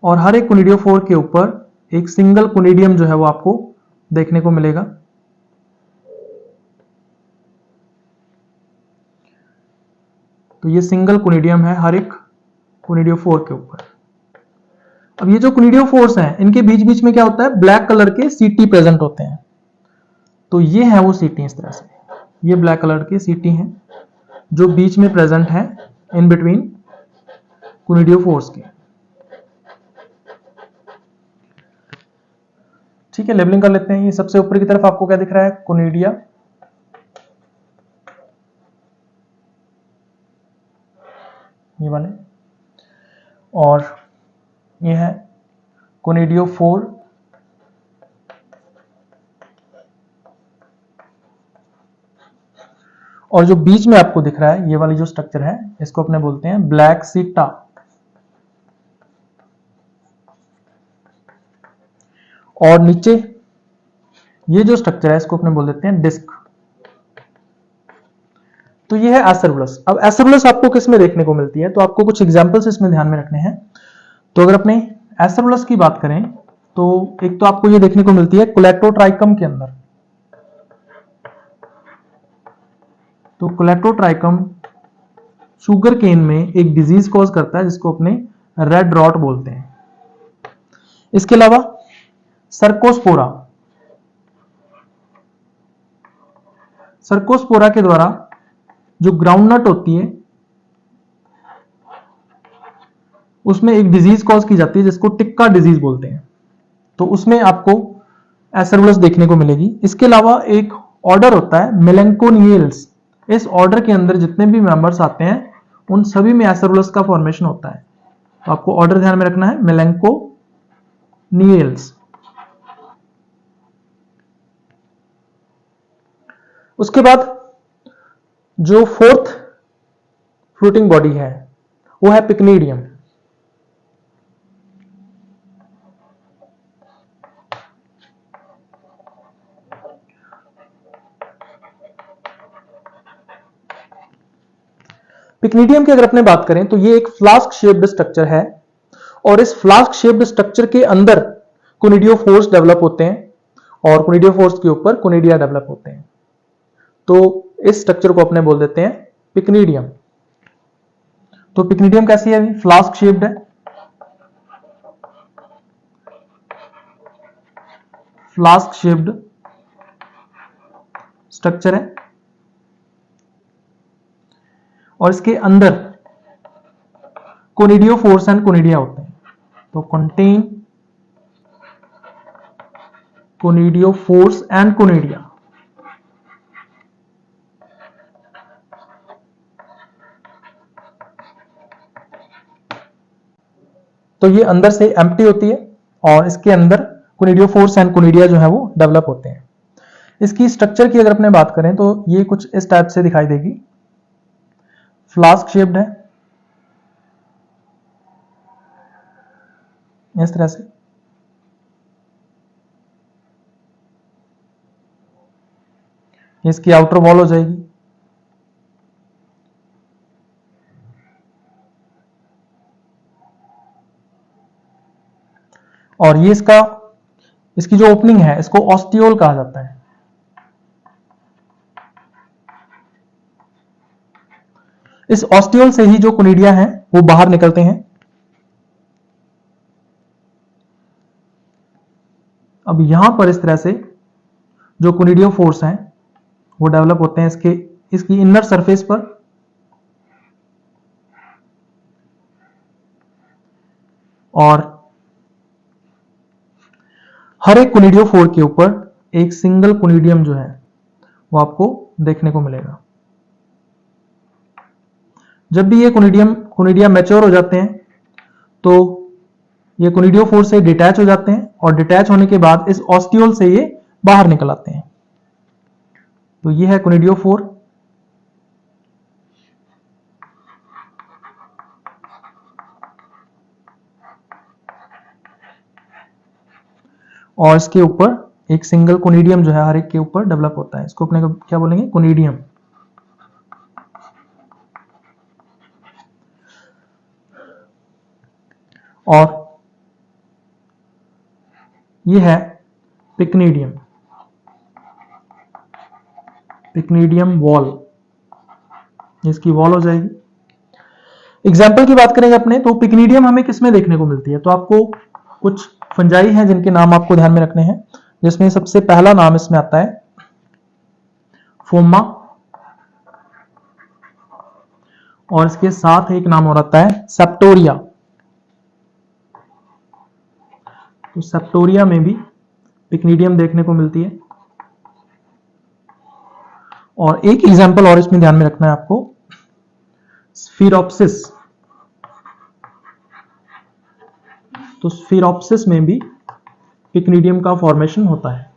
और हर एक कोनिडियोफोर के ऊपर एक सिंगल कोनिडियम जो है वो आपको देखने को मिलेगा। तो ये सिंगल कोनिडियम है हर एक कोनिडियोफोर के ऊपर। अब ये जो कोनिडियोफोर्स हैं, इनके बीच बीच में क्या होता है? ब्लैक कलर के सीटी प्रेजेंट होते हैं। तो ये है वो सीटी इस तरह से। ये ब्लैक कलर के सीटी हैं जो बीच में प्रेजेंट है इन बिटवीन कोनिडियोफोर्स के। ठीक है, लेबलिंग कर लेते हैं। ये सबसे ऊपर की तरफ आपको क्या दिख रहा है? कोनिडिया। ये वाले। और ये है कोनिडियोफोर। और जो बीच में आपको दिख रहा है ये वाली जो स्ट्रक्चर है, इसको अपने बोलते हैं ब्लैक सीटा। और नीचे ये जो स्ट्रक्चर है इसको अपने बोल देते हैं डिस्क। तो ये है एसरवुलस। अब एसरवुलस आपको किस में देखने को मिलती है? तो आपको कुछ एग्जांपल्स इसमें ध्यान में रखने हैं। तो अगर अपने एसरवुलस की बात करें तो एक तो आपको ये देखने को मिलती है कोलेटोट्राइकम के अंदर। तो कोलेटोट्राइकम शुगर केन में एक डिजीज कॉज करता है जिसको अपने रेड रॉट बोलते हैं। इसके अलावा सर्कोस्पोरा, सर्कोस्पोरा के द्वारा जो ग्राउंडनट होती है उसमें एक डिजीज कॉज की जाती है जिसको टिक्का डिजीज बोलते हैं, तो उसमें आपको एसेरुलस देखने को मिलेगी। इसके अलावा एक ऑर्डर होता है मेलेंकोनियल्स, इस ऑर्डर के अंदर जितने भी मेंबर्स आते हैं उन सभी में एसेरुलस का फॉर्मेशन होता है, तो आपको ऑर्डर ध्यान में रखना है मेलेंकोनियल्स। उसके बाद जो फोर्थ फ्रूटिंग बॉडी है वो है पिक्नीडियम। पिक्नीडियम की अगर अपने बात करें तो ये एक फ्लास्क शेप्ड स्ट्रक्चर है और इस फ्लास्क शेप्ड स्ट्रक्चर के अंदर कोनिडियोफोर्स डेवलप होते हैं और कोनिडियोफोर्स के ऊपर कोनिडिया डेवलप होते हैं, तो इस स्ट्रक्चर को अपने बोल देते हैं पिक्नीडियम। तो पिक्नीडियम कैसी है? फ्लास्क शेप्ड है, फ्लास्क शेप्ड स्ट्रक्चर है और इसके अंदर कोनिडियोफोर्स एंड कोनिडिया होते हैं, तो कंटेन कोनिडियोफोर्स एंड कोनिडिया। तो ये अंदर से एम्प्टी होती है और इसके अंदर कोनिडियोफोर्स एंड कोनिडिया जो है वो डेवलप होते हैं। इसकी स्ट्रक्चर की अगर अपने बात करें तो ये कुछ इस टाइप से दिखाई देगी, फ्लास्क शेप्ड है इस तरह से, इसकी आउटर वॉल हो जाएगी और ये इसकी जो ओपनिंग है इसको ऑस्टियोल कहा जाता है। इस ऑस्टियोल से ही जो कोनिडिया हैं वो बाहर निकलते हैं। अब यहां पर इस तरह से जो कोनिडियोफोर्स हैं वो डेवलप होते हैं इसकी इनर सरफेस पर और हर एक कोनिडियोफोर के ऊपर एक सिंगल कोनिडियम जो है वो आपको देखने को मिलेगा। जब भी ये कोनिडिया मैच्योर हो जाते हैं तो ये कोनिडियोफोर से डिटैच हो जाते हैं और डिटैच होने के बाद इस ऑस्टियोल से ये बाहर निकल आते हैं। तो ये है कोनिडियोफोर। और इसके ऊपर एक सिंगल कोनिडियम जो है हर एक के ऊपर डेवलप होता है, इसको अपने क्या बोलेंगे? कोनिडियम। और ये है पिक्नीडियम, पिक्नीडियम वॉल, इसकी वॉल हो जाएगी। एग्जाम्पल की बात करेंगे अपने तो पिक्नीडियम हमें किसमें देखने को मिलती है, तो आपको कुछ फंजाई हैं जिनके नाम आपको ध्यान में रखने हैं, जिसमें सबसे पहला नाम इसमें आता है फोमा और इसके साथ एक नाम और आता है सेप्टोरिया। तो सेप्टोरिया में भी पिक्नीडियम देखने को मिलती है। और एक एग्जांपल और इसमें ध्यान में रखना है आपको, स्फीरोप्सिस। तो स्फीरोप्सिस में भी पिक्नीडियम का फॉर्मेशन होता है।